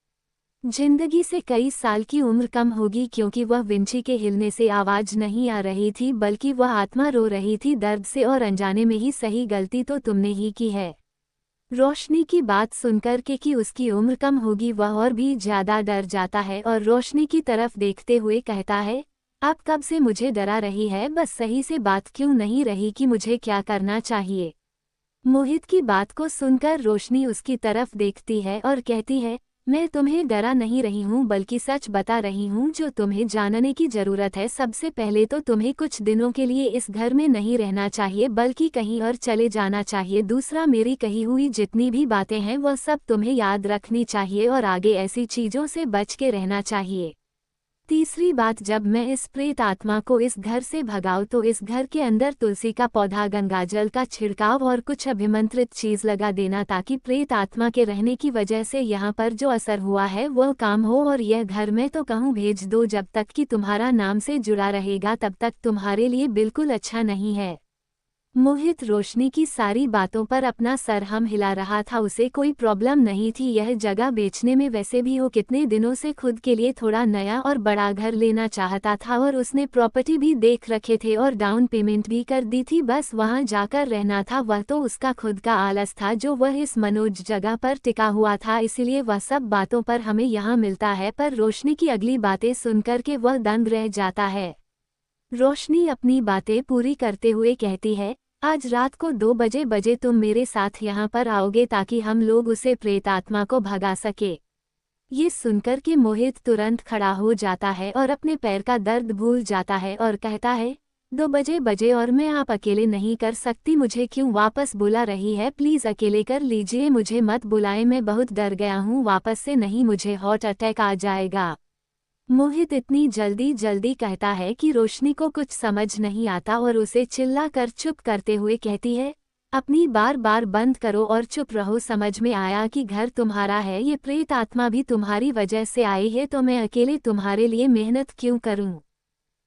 [SPEAKER 1] जिंदगी से कई साल की उम्र कम होगी, क्योंकि वह विंची के हिलने से आवाज़ नहीं आ रही थी, बल्कि वह आत्मा रो रही थी दर्द से, और अनजाने में ही सही गलती तो तुमने ही की है। रोशनी की बात सुनकर के कि उसकी उम्र कम होगी, वह और भी ज्यादा डर जाता है और रोशनी की तरफ देखते हुए कहता है, आप कब से मुझे डरा रही है, बस सही से बात क्यों नहीं रही कि मुझे क्या करना चाहिए। मोहित की बात को सुनकर रोशनी उसकी तरफ देखती है और कहती है, मैं तुम्हें डरा नहीं रही हूँ, बल्कि सच बता रही हूँ जो तुम्हें जानने की जरूरत है। सबसे पहले तो तुम्हें कुछ दिनों के लिए इस घर में नहीं रहना चाहिए, बल्कि कहीं और चले जाना चाहिए। दूसरा, मेरी कही हुई जितनी भी बातें हैं वह सब तुम्हें याद रखनी चाहिए और आगे ऐसी चीज़ों से बच के रहना चाहिए। तीसरी बात, जब मैं इस प्रेत आत्मा को इस घर से भगाऊं तो इस घर के अंदर तुलसी का पौधा, गंगाजल का छिड़काव और कुछ अभिमंत्रित चीज लगा देना, ताकि प्रेत आत्मा के रहने की वजह से यहाँ पर जो असर हुआ है वह काम हो। और यह घर मैं तो कहूँ भेज दो, जब तक कि तुम्हारा नाम से जुड़ा रहेगा तब तक तुम्हारे लिए बिल्कुल अच्छा नहीं है। मोहित रोशनी की सारी बातों पर अपना सर हम हिला रहा था। उसे कोई प्रॉब्लम नहीं थी यह जगह बेचने में, वैसे भी वो कितने दिनों से खुद के लिए थोड़ा नया और बड़ा घर लेना चाहता था और उसने प्रॉपर्टी भी देख रखे थे और डाउन पेमेंट भी कर दी थी, बस वहां जाकर रहना था। वह तो उसका खुद का आलस था जो वह इस मनोज जगह पर टिका हुआ था, इसलिए वह सब बातों पर हमें यहाँ मिलता है। पर रोशनी की अगली बातें सुनकर के वह दंग रह जाता है। रोशनी अपनी बातें पूरी करते हुए कहती है, आज रात को 2 बजे तुम मेरे साथ यहाँ पर आओगे ताकि हम लोग उसे प्रेत आत्मा को भगा सके। ये सुनकर के मोहित तुरंत खड़ा हो जाता है और अपने पैर का दर्द भूल जाता है और कहता है, 2 बजे और मैं आप अकेले नहीं कर सकती, मुझे क्यों वापस बुला रही है? प्लीज़ अकेले कर लीजिए, मुझे मत बुलाए, मैं बहुत डर गया हूँ, वापस से नहीं, मुझे हार्ट अटैक आ जाएगा। मोहित इतनी जल्दी कहता है कि रोशनी को कुछ समझ नहीं आता और उसे चिल्ला कर चुप करते हुए कहती है, अपनी बार बंद करो और चुप रहो, समझ में आया कि घर तुम्हारा है, ये प्रेत आत्मा भी तुम्हारी वजह से आई है, तो मैं अकेले तुम्हारे लिए मेहनत क्यों करूं?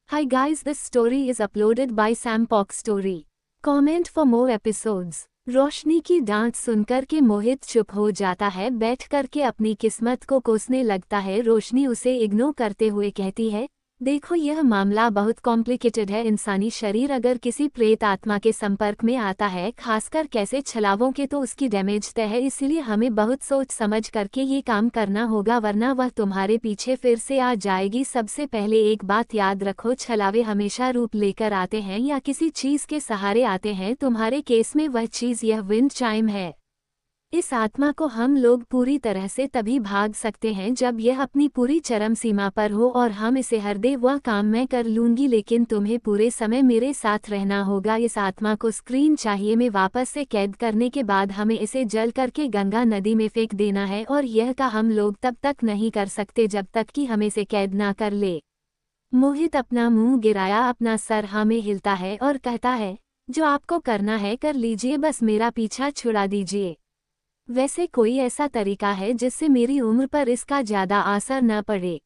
[SPEAKER 1] Hi guys, this story is uploaded by Sam Pok story. Comment for more episodes. Roshni की डांट सुनकर के मोहित चुप हो जाता है, बैठ करके अपनी किस्मत को कोसने लगता है। रोशनी उसे इग्नोर करते हुए कहती है, देखो यह मामला बहुत कॉम्प्लिकेटेड है। इंसानी शरीर अगर किसी प्रेत आत्मा के संपर्क में आता है, खासकर कैसे छलावों के, तो उसकी डैमेज तय है। इसलिए हमें बहुत सोच समझ करके ये काम करना होगा, वरना वह तुम्हारे पीछे फिर से आ जाएगी। सबसे पहले एक बात याद रखो, छलावे हमेशा रूप लेकर आते हैं या किसी चीज के सहारे आते हैं। तुम्हारे केस में वह चीज यह विंड चाइम है। इस आत्मा को हम लोग पूरी तरह से तभी भाग सकते हैं जब यह अपनी पूरी चरम सीमा पर हो और हम इसे हर दे। वह काम मैं कर लूंगी, लेकिन तुम्हें पूरे समय मेरे साथ रहना होगा। इस आत्मा को स्क्रीन चाहिए में वापस से कैद करने के बाद हमें इसे जल करके गंगा नदी में फेंक देना है, और यह का हम लोग तब तक नहीं कर सकते जब तक कि हम इसे कैद ना कर ले। मोहित अपना मुंह गिराया अपना सर हाँ में हिलता है और कहता है, जो आपको करना है कर लीजिए, बस मेरा पीछा छुड़ा दीजिए। वैसे कोई ऐसा तरीका है जिससे मेरी उम्र पर इसका ज्यादा असर न पड़े?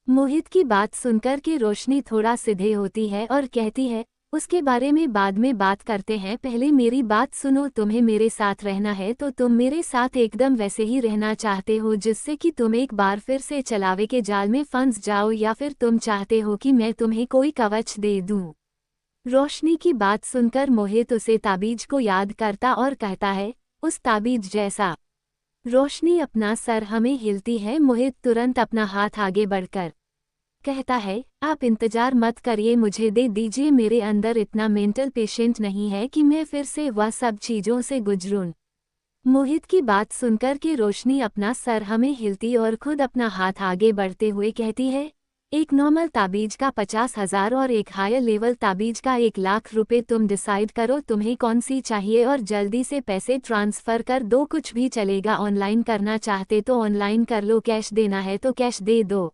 [SPEAKER 1] मोहित की बात सुनकर के रोशनी थोड़ा सीधे होती है और कहती है, उसके बारे में बाद में बात करते हैं, पहले मेरी बात सुनो। तुम्हें मेरे साथ रहना है तो तुम मेरे साथ एकदम वैसे ही रहना चाहते हो जिससे कि तुम एक बार फिर से चलावे के जाल में फंस जाओ, या फिर तुम चाहते हो कि मैं तुम्हें कोई कवच दे दूं? रोशनी की बात सुनकर मोहित उसे ताबीज को याद करता और कहता है, उस ताबीज जैसा? रोशनी अपना सर हमें हिलती है। मोहित तुरंत अपना हाथ आगे बढ़कर कहता है, आप इंतजार मत करिए, मुझे दे दीजिए, मेरे अंदर इतना मेंटल पेशेंट नहीं है कि मैं फिर से वह सब चीजों से गुजरूं। मोहित की बात सुनकर के रोशनी अपना सर हमें हिलती और खुद अपना हाथ आगे बढ़ते हुए कहती है, एक नॉर्मल ताबीज का 50,000 और एक हायर लेवल ताबीज का 1,00,000 रुपए, तुम डिसाइड करो तुम्हें कौन सी चाहिए और जल्दी से पैसे ट्रांसफर कर दो। कुछ भी चलेगा, ऑनलाइन करना चाहते तो ऑनलाइन कर लो, कैश देना है तो कैश दे दो।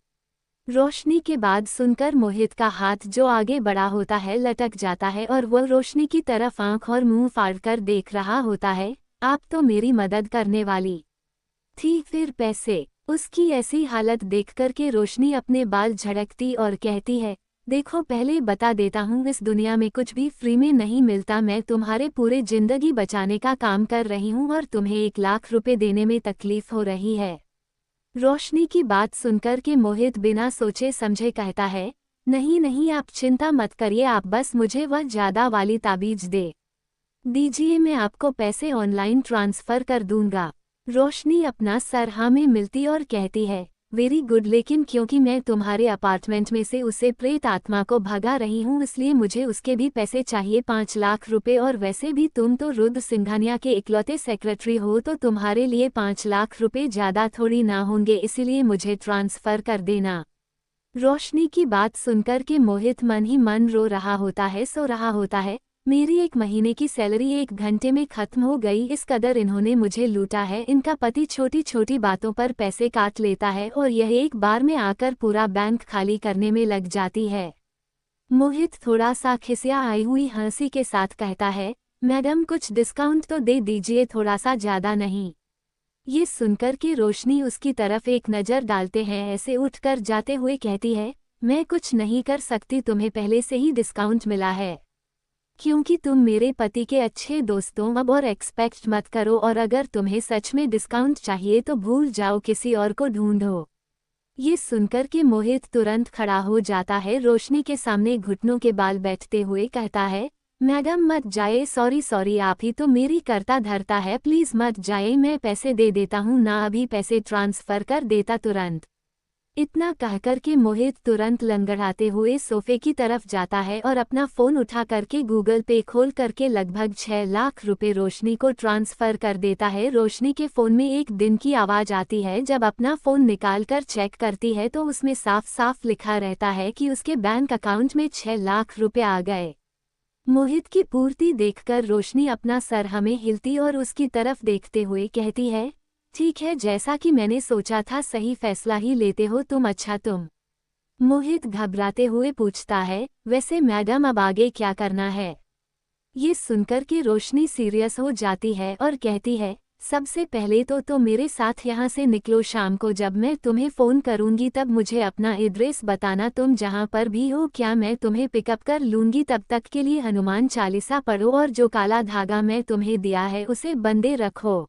[SPEAKER 1] रोशनी के बाद सुनकर मोहित का हाथ जो आगे बढ़ा होता है लटक जाता है और वह रोशनी की तरफ आंख और मुंह फाड़कर देख रहा होता है। आप तो मेरी मदद करने वाली थी, फिर पैसे? उसकी ऐसी हालत देखकर के रोशनी अपने बाल झड़कती और कहती है, देखो पहले बता देता हूँ, इस दुनिया में कुछ भी फ्री में नहीं मिलता। मैं तुम्हारे पूरे जिंदगी बचाने का काम कर रही हूँ और तुम्हें 1,00,000 रुपए देने में तकलीफ हो रही है। रोशनी की बात सुनकर के मोहित बिना सोचे समझे कहता है, नहीं आप चिंता मत करिए, आप बस मुझे वह ज्यादा वाली ताबीज दे दीजिए, मैं आपको पैसे ऑनलाइन ट्रांसफर कर दूंगा। रोशनी अपना सर हाँ में मिलती और कहती है, वेरी गुड, लेकिन क्योंकि मैं तुम्हारे अपार्टमेंट में से उसे प्रेत आत्मा को भगा रही हूँ इसलिए मुझे उसके भी पैसे चाहिए, 5,00,000 रुपए। और वैसे भी तुम तो रुद्र सिंघानिया के इकलौते सेक्रेटरी हो, तो तुम्हारे लिए 5,00,000 रुपए ज्यादा थोड़ी ना होंगे, इसीलिए मुझे ट्रांसफर कर देना। रोशनी की बात सुनकर के मोहित मन ही मन रो रहा होता है, सो रहा होता है। मेरी 1 महीने की सैलरी 1 घंटे में खत्म हो गई। इस कदर इन्होंने मुझे लूटा है। इनका पति छोटी छोटी बातों पर पैसे काट लेता है और यह एक बार में आकर पूरा बैंक खाली करने में लग जाती है। मोहित थोड़ा सा खिसिया आई हुई हंसी के साथ कहता है, मैडम कुछ डिस्काउंट तो दे दीजिए, थोड़ा सा ज़्यादा नहीं। ये सुनकर कि रोशनी उसकी तरफ एक नज़र डालते हैं ऐसे उठकर जाते हुए कहती है, मैं कुछ नहीं कर सकती, तुम्हें पहले से ही डिस्काउंट मिला है क्योंकि तुम मेरे पति के अच्छे दोस्त हो। अब और एक्सपेक्ट मत करो, और अगर तुम्हें सच में डिस्काउंट चाहिए तो भूल जाओ, किसी और को ढूंढो। ये सुनकर कि मोहित तुरंत खड़ा हो जाता है, रोशनी के सामने घुटनों के बाल बैठते हुए कहता है, मैडम मत जाए, सॉरी सॉरी, आप ही तो मेरी करता धरता है, प्लीज़ मत जाए, मैं पैसे दे देता हूँ ना, अभी पैसे ट्रांसफ़र कर देता तुरंत। इतना कहकर के मोहित तुरंत लंगड़ाते हुए सोफे की तरफ जाता है और अपना फ़ोन उठा करके गूगल पे खोल करके लगभग 6 लाख रुपए रोशनी को ट्रांसफ़र कर देता है। रोशनी के फ़ोन में एक दिन की आवाज़ आती है। जब अपना फ़ोन निकाल कर चेक करती है तो उसमें साफ साफ लिखा रहता है कि उसके बैंक अकाउंट में 6 लाख रुपए आ गए। मोहित की पूर्ति देखकर रोशनी अपना सर हमें हिलती और उसकी तरफ देखते हुए कहती है, ठीक है, जैसा कि मैंने सोचा था, सही फैसला ही लेते हो तुम। अच्छा तुम। मोहित घबराते हुए पूछता है, वैसे मैडम अब आगे क्या करना है? ये सुनकर कि रोशनी सीरियस हो जाती है और कहती है, सबसे पहले तो मेरे साथ यहाँ से निकलो, शाम को जब मैं तुम्हें फ़ोन करूँगी तब मुझे अपना एड्रेस बताना, तुम जहाँ पर भी हो क्या मैं तुम्हें पिकअप कर लूँगी। तब तक के लिए हनुमान चालीसा पढ़ो और जो काला धागा मैं तुम्हें दिया है उसे बंधे रखो।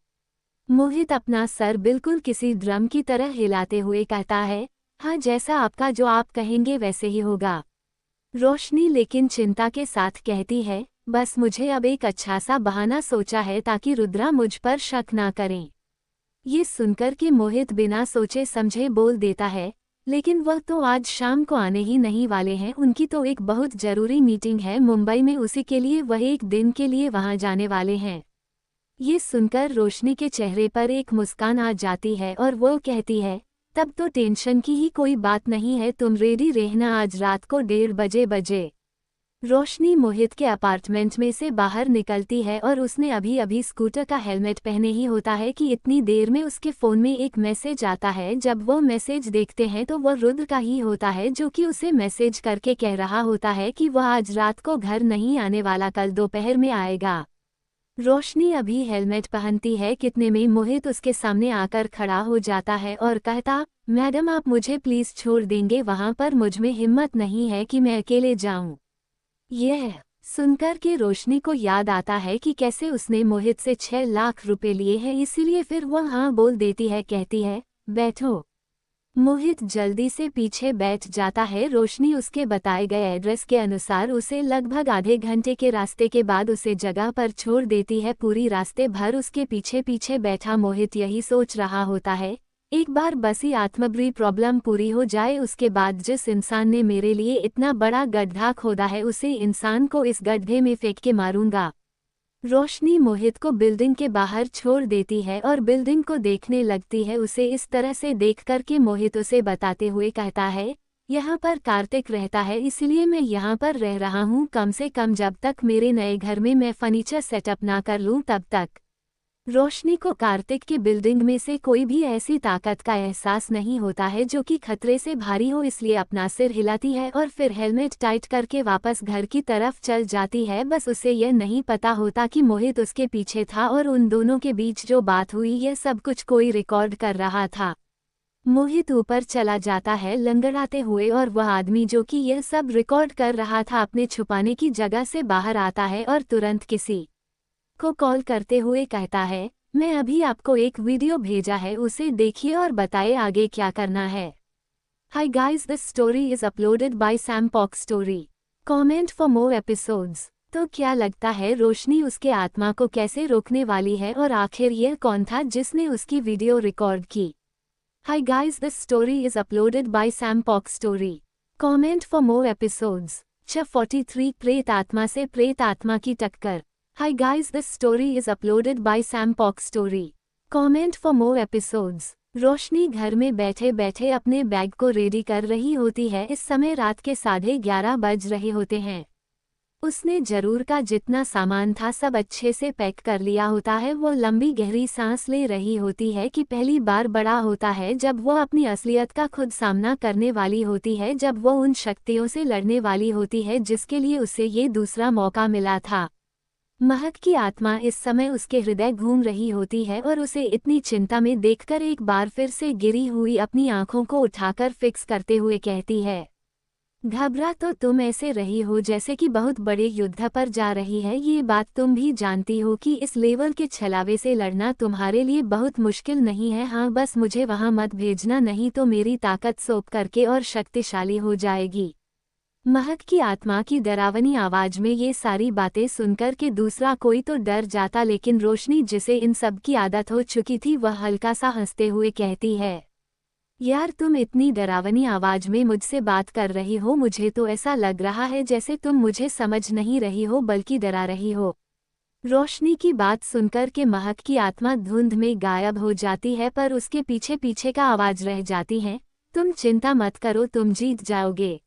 [SPEAKER 1] मोहित अपना सर बिल्कुल किसी ड्रम की तरह हिलाते हुए कहता है, हाँ, जैसा आपका, जो आप कहेंगे वैसे ही होगा। रोशनी लेकिन चिंता के साथ कहती है, बस मुझे अब एक अच्छा सा बहाना सोचा है ताकि रुद्रा मुझ पर शक ना करें। ये सुनकर कि मोहित बिना सोचे समझे बोल देता है, लेकिन वह तो आज शाम को आने ही नहीं वाले हैं, उनकी तो एक बहुत ज़रूरी मीटिंग है मुंबई में, उसी के लिए वह एक दिन के लिए वहां जाने वाले हैं। ये सुनकर रोशनी के चेहरे पर एक मुस्कान आ जाती है और वो कहती है, तब तो टेंशन की ही कोई बात नहीं है, तुम रेडी रहना, आज रात को 1:30 बजे। रोशनी मोहित के अपार्टमेंट में से बाहर निकलती है और उसने अभी अभी स्कूटर का हेलमेट पहने ही होता है कि इतनी देर में उसके फ़ोन में एक मैसेज आता है। जब वो मैसेज देखते हैं तो वह रुद्र का ही होता है, जो कि उसे मैसेज करके कह रहा होता है कि वह आज रात को घर नहीं आने वाला, कल दोपहर में आएगा। रोशनी अभी हेलमेट पहनती है, कितने में मोहित उसके सामने आकर खड़ा हो जाता है और कहता, मैडम आप मुझे प्लीज़ छोड़ देंगे, वहाँ पर मुझ में हिम्मत नहीं है कि मैं अकेले जाऊँ। यह सुनकर के रोशनी को याद आता है कि कैसे उसने मोहित से 6 लाख रुपए लिए हैं, इसीलिए फिर वह हाँ बोल देती है, कहती है, बैठो। मोहित जल्दी से पीछे बैठ जाता है। रोशनी उसके बताए गए एड्रेस के अनुसार उसे लगभग आधे घंटे के रास्ते के बाद उसे जगह पर छोड़ देती है। पूरी रास्ते भर उसके पीछे पीछे बैठा मोहित यही सोच रहा होता है, एक बार बस ही आत्मबरी प्रॉब्लम पूरी हो जाए, उसके बाद जिस इंसान ने मेरे लिए इतना बड़ा गड्ढा खोदा है उसे इंसान को इस गड्ढे में फेंक के मारूंगा। रोशनी मोहित को बिल्डिंग के बाहर छोड़ देती है और बिल्डिंग को देखने लगती है। उसे इस तरह से देख कर के मोहित उसे बताते हुए कहता है, यहाँ पर कार्तिक रहता है, इसलिए मैं यहाँ पर रह रहा हूँ, कम से कम जब तक मेरे नए घर में मैं फर्नीचर सेटअप ना कर लूँ तब तक। रोशनी को कार्तिक की बिल्डिंग में से कोई भी ऐसी ताकत का एहसास नहीं होता है जो कि खतरे से भारी हो, इसलिए अपना सिर हिलाती है और फिर हेलमेट टाइट करके वापस घर की तरफ चल जाती है। बस उसे यह नहीं पता होता कि मोहित उसके पीछे था और उन दोनों के बीच जो बात हुई यह सब कुछ कोई रिकॉर्ड कर रहा था। मोहित ऊपर चला जाता है लंगड़ाते हुए और वह आदमी जो कि यह सब रिकॉर्ड कर रहा था अपने छुपाने की जगह से बाहर आता है और तुरंत किसी को कॉल करते हुए कहता है, मैं अभी आपको एक वीडियो भेजा है, उसे देखिए और बताइए आगे क्या करना है। हाय guys, this story is uploaded by Sam Pok story. Comment for more episodes. तो क्या लगता है रोशनी उसके आत्मा को कैसे रोकने वाली है और आखिर यह कौन था जिसने उसकी वीडियो रिकॉर्ड की? हाय guys, this story is uploaded by Sam Pok story. Comment for more episodes. 43 प्रेत आत्मा से प्रेत आत्मा की टक्कर। Hi guys, this story is uploaded by Sam Pok Story. Comment for more episodes. रोशनी घर में बैठे बैठे अपने बैग को रेडी कर रही होती है। इस समय रात के 11:30 बज रहे होते हैं। उसने जरूर का जितना सामान था सब अच्छे से पैक कर लिया होता है। वो लंबी गहरी सांस ले रही होती है कि पहली बार बड़ा होता है जब वो अपनी असलियत का खुद सामना करने वाली होती है, जब वो उन शक्तियों से लड़ने वाली होती है जिसके लिए उसे ये दूसरा मौका मिला था। महक की आत्मा इस समय उसके हृदय घूम रही होती है और उसे इतनी चिंता में देखकर एक बार फिर से गिरी हुई अपनी आंखों को उठाकर फिक्स करते हुए कहती है, घबरा तो तुम ऐसे रही हो जैसे कि बहुत बड़े युद्ध पर जा रही है। ये बात तुम भी जानती हो कि इस लेवल के छलावे से लड़ना तुम्हारे लिए बहुत मुश्किल नहीं है। हाँ, बस मुझे वहां मत भेजना, नहीं तो मेरी ताकत सौंप करके और शक्तिशाली हो जाएगी। महक की आत्मा की डरावनी आवाज में ये सारी बातें सुनकर के दूसरा कोई तो डर जाता, लेकिन रोशनी जिसे इन सब की आदत हो चुकी थी वह हल्का सा हंसते हुए कहती है, यार तुम इतनी डरावनी आवाज में मुझसे बात कर रही हो, मुझे तो ऐसा लग रहा है जैसे तुम मुझे समझ नहीं रही हो बल्कि डरा रही हो। रोशनी की बात सुनकर के महक की आत्मा धुंध में गायब हो जाती है, पर उसके पीछे पीछे का आवाज रह जाती है, तुम चिंता मत करो, तुम जीत जाओगे।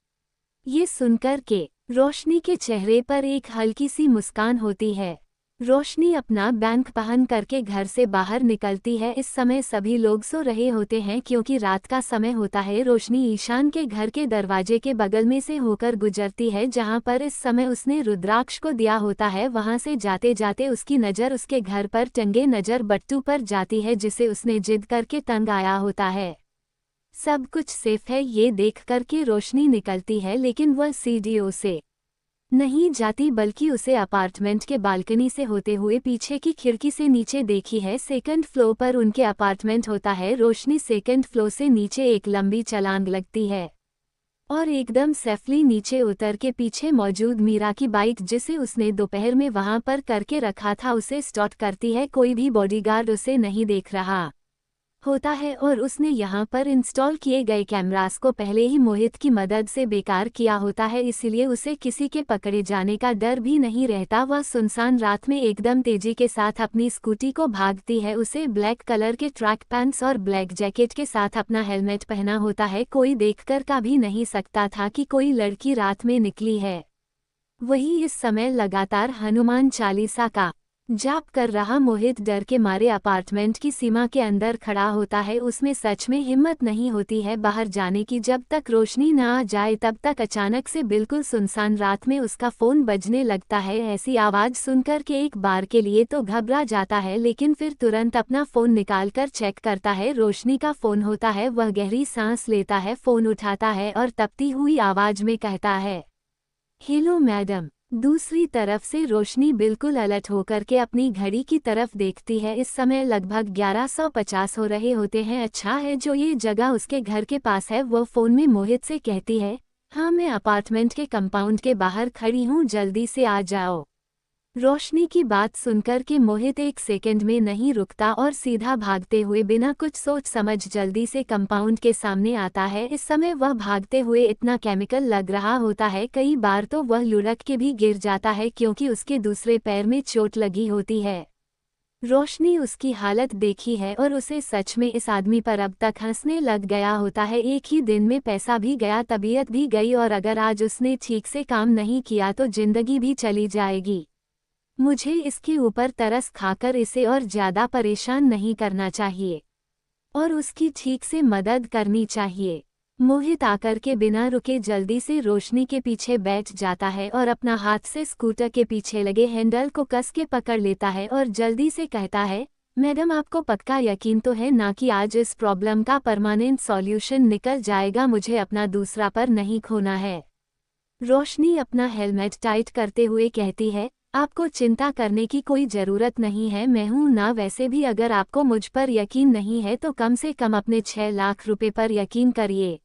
[SPEAKER 1] ये सुनकर के रोशनी के चेहरे पर एक हल्की सी मुस्कान होती है। रोशनी अपना बैंक पहन करके घर से बाहर निकलती है। इस समय सभी लोग सो रहे होते हैं क्योंकि रात का समय होता है। रोशनी ईशान के घर के दरवाजे के बगल में से होकर गुजरती है जहां पर इस समय उसने रुद्राक्ष को दिया होता है। वहां से जाते जाते उसकी नज़र उसके घर पर टंगे नजर बट्टू पर जाती है जिसे उसने जिद करके तंग आया होता है। सब कुछ सेफ है ये देख करके रोशनी निकलती है, लेकिन वह सीढ़ियों से नहीं जाती बल्कि उसे अपार्टमेंट के बालकनी से होते हुए पीछे की खिड़की से नीचे देखी है। सेकंड फ्लोर पर उनके अपार्टमेंट होता है। रोशनी सेकंड फ्लोर से नीचे एक लंबी छलांग लगती है और एकदम सेफली नीचे उतर के पीछे मौजूद मीरा की बाइक जिसे उसने दोपहर में वहां पर करके रखा था उसे स्टॉप करती है। कोई भी बॉडीगार्ड उसे नहीं देख रहा होता है और उसने यहाँ पर इंस्टॉल किए गए कैमरास को पहले ही मोहित की मदद से बेकार किया होता है, इसलिए उसे किसी के पकड़े जाने का डर भी नहीं रहता। वह सुनसान रात में एकदम तेजी के साथ अपनी स्कूटी को भागती है। उसे ब्लैक कलर के ट्रैक पैंट्स और ब्लैक जैकेट के साथ अपना हेलमेट पहना होता है। कोई देखकर का भी नहीं सकता था कि कोई लड़की रात में निकली है। वही इस समय लगातार हनुमान चालीसा का जाप कर रहा मोहित डर के मारे अपार्टमेंट की सीमा के अंदर खड़ा होता है। उसमें सच में हिम्मत नहीं होती है बाहर जाने की। जब तक रोशनी न आ जाए तब तक अचानक से बिल्कुल सुनसान रात में उसका फोन बजने लगता है। ऐसी आवाज सुनकर के एक बार के लिए तो घबरा जाता है, लेकिन फिर तुरंत अपना फोन निकालकर चेक करता है। रोशनी का फोन होता है। वह गहरी सांस लेता है, फोन उठाता है और तपती हुई आवाज में कहता है, हेलो मैडम। दूसरी तरफ से रोशनी बिल्कुल अलर्ट होकर के अपनी घड़ी की तरफ देखती है। इस समय लगभग 11:50 हो रहे होते हैं। अच्छा है जो ये जगह उसके घर के पास है। वो फोन में मोहित से कहती है, हाँ मैं अपार्टमेंट के कंपाउंड के बाहर खड़ी हूँ, जल्दी से आ जाओ। रोशनी की बात सुनकर के मोहित एक सेकंड में नहीं रुकता और सीधा भागते हुए बिना कुछ सोच समझ जल्दी से कंपाउंड के सामने आता है। इस समय वह भागते हुए इतना केमिकल लग रहा होता है, कई बार तो वह लुढ़क के भी गिर जाता है क्योंकि उसके दूसरे पैर में चोट लगी होती है। रोशनी उसकी हालत देखी है और उसे सच में इस आदमी पर अब तक हंसने लग गया होता है। एक ही दिन में पैसा भी गया, तबीयत भी गई और अगर आज उसने ठीक से काम नहीं किया तो जिंदगी भी चली जाएगी। मुझे इसके ऊपर तरस खाकर इसे और ज्यादा परेशान नहीं करना चाहिए और उसकी ठीक से मदद करनी चाहिए। मोहित आकर के बिना रुके जल्दी से रोशनी के पीछे बैठ जाता है और अपना हाथ से स्कूटर के पीछे लगे हैंडल को कस के पकड़ लेता है और जल्दी से कहता है, मैडम आपको पक्का यकीन तो है ना कि आज इस प्रॉब्लम का परमानेंट सॉल्यूशन निकल जाएगा? मुझे अपना दूसरा पर नहीं खोना है। रोशनी अपना हेलमेट टाइट करते हुए कहती है, आपको चिंता करने की कोई ज़रूरत नहीं है, मैं हूं ना। वैसे भी अगर आपको मुझ पर यकीन नहीं है तो कम से कम अपने 6 लाख रुपए पर यकीन करिए।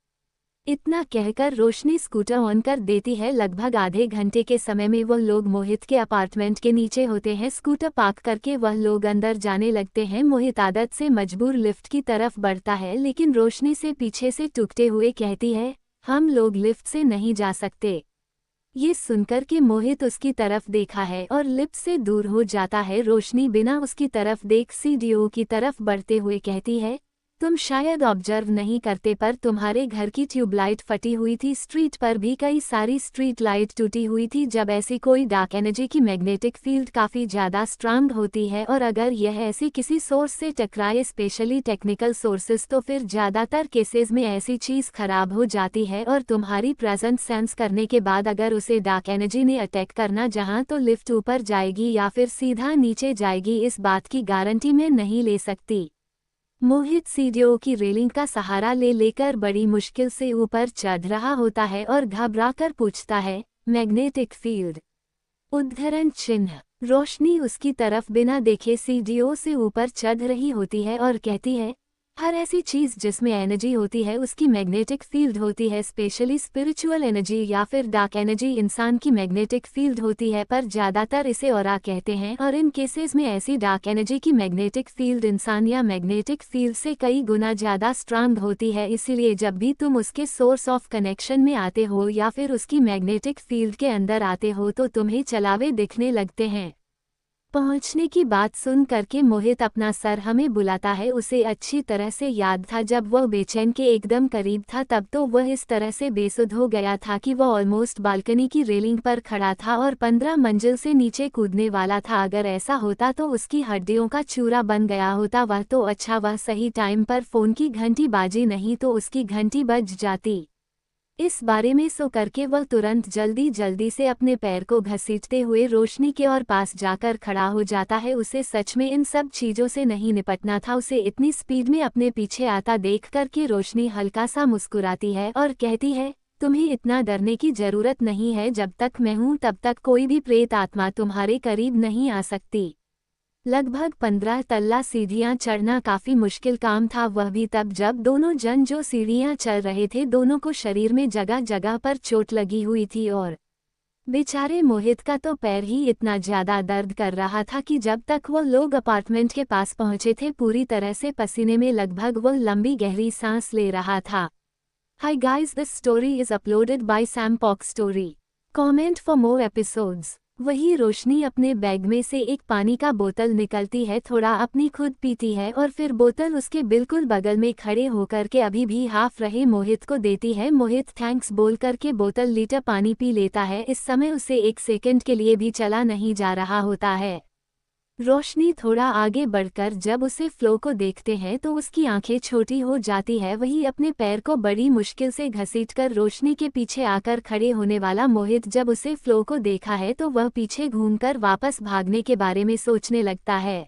[SPEAKER 1] इतना कहकर रोशनी स्कूटर ऑन कर देती है। लगभग आधे घंटे के समय में वह लोग मोहित के अपार्टमेंट के नीचे होते हैं। स्कूटर पार्क करके वह लोग अंदर जाने लगते हैं। मोहित आदत से मजबूर लिफ्ट की तरफ बढ़ता है, लेकिन रोशनी से पीछे से टूटते हुए कहती है, हम लोग लिफ्ट से नहीं जा सकते। ये सुनकर के मोहित उसकी तरफ देखा है और लिफ्ट से दूर हो जाता है। रोशनी बिना उसकी तरफ देख सीढ़ियों की तरफ बढ़ते हुए कहती है, तुम शायद ऑब्जर्व नहीं करते पर तुम्हारे घर की ट्यूबलाइट फटी हुई थी, स्ट्रीट पर भी कई सारी स्ट्रीट लाइट टूटी हुई थी। जब ऐसी कोई डार्क एनर्जी की मैग्नेटिक फील्ड काफ़ी ज़्यादा स्ट्रांग होती है और अगर यह ऐसी किसी सोर्स से टकराए, स्पेशली टेक्निकल सोर्सेज, तो फिर ज़्यादातर केसेस में ऐसी चीज़ खराब हो जाती है और तुम्हारी प्रेजेंस सेंस करने के बाद अगर उसे डार्क एनर्जी ने अटैक करना जहाँ तो लिफ्ट ऊपर जाएगी या फिर सीधा नीचे जाएगी, इस बात की गारंटी मैं नहीं ले सकती। मोहित सीढ़ियों की रेलिंग का सहारा ले लेकर बड़ी मुश्किल से ऊपर चढ़ रहा होता है और घबराकर पूछता है, मैग्नेटिक फील्ड? उद्धरण चिन्ह। रोशनी उसकी तरफ बिना देखे सीढ़ियों से ऊपर चढ़ रही होती है और कहती है, हर ऐसी चीज़ जिसमें एनर्जी होती है उसकी मैग्नेटिक फील्ड होती है, स्पेशली स्पिरिचुअल एनर्जी या फिर डार्क एनर्जी इंसान की मैग्नेटिक फील्ड होती है, पर ज़्यादातर इसे ऑरा कहते हैं और इन केसेस में ऐसी डार्क एनर्जी की मैग्नेटिक फील्ड इंसान या मैग्नेटिक फील्ड से कई गुना ज़्यादा स्ट्रांग होती है। इसीलिए जब भी तुम उसके सोर्स ऑफ कनेक्शन में आते हो या फिर उसकी मैग्नेटिक फील्ड के अंदर आते हो तो तुम्हें चलावे दिखने लगते हैं। पहुंचने की बात सुन करके मोहित अपना सर हमें बुलाता है। उसे अच्छी तरह से याद था जब वह बेचैन के एकदम करीब था तब तो वह इस तरह से बेसुध हो गया था कि वह ऑलमोस्ट बालकनी की रेलिंग पर खड़ा था और 15 मंजिल से नीचे कूदने वाला था। अगर ऐसा होता तो उसकी हड्डियों का चूरा बन गया होता। वह तो अच्छा वह सही टाइम पर फोन की घंटी बाजी, नहीं तो उसकी घंटी बज जाती। इस बारे में सो करके वह तुरंत जल्दी जल्दी से अपने पैर को घसीटते हुए रोशनी के और पास जाकर खड़ा हो जाता है। उसे सच में इन सब चीज़ों से नहीं निपटना था। उसे इतनी स्पीड में अपने पीछे आता देख कर के रोशनी हल्का सा मुस्कुराती है और कहती है, तुम्हें इतना डरने की ज़रूरत नहीं है, जब तक मैं हूँ तब तक कोई भी प्रेत आत्मा तुम्हारे करीब नहीं आ सकती। लगभग 15 तल्ला सीढ़ियां चढ़ना काफी मुश्किल काम था, वह भी तब जब दोनों जन जो सीढ़ियां चल रहे थे दोनों को शरीर में जगह जगह पर चोट लगी हुई थी और बेचारे मोहित का तो पैर ही इतना ज्यादा दर्द कर रहा था कि जब तक वो लोग अपार्टमेंट के पास पहुंचे थे पूरी तरह से पसीने में लगभग वो लंबी गहरी सांस ले रहा था। हाय guys, this story is uploaded by Sam Pok story. Comment for more episodes. वही रोशनी अपने बैग में से एक पानी का बोतल निकलती है, थोड़ा अपनी खुद पीती है और फिर बोतल उसके बिल्कुल बगल में खड़े होकर के अभी भी हाफ रहे मोहित को देती है। मोहित थैंक्स बोल करके बोतल लीटर पानी पी लेता है। इस समय उसे एक सेकंड के लिए भी चला नहीं जा रहा होता है। रोशनी थोड़ा आगे बढ़कर जब उसे फ्लो को देखते हैं तो उसकी आंखें छोटी हो जाती है। वही अपने पैर को बड़ी मुश्किल से घसीटकर रोशनी के पीछे आकर खड़े होने वाला मोहित जब उसे फ्लो को देखा है तो वह पीछे घूमकर वापस भागने के बारे में सोचने लगता है।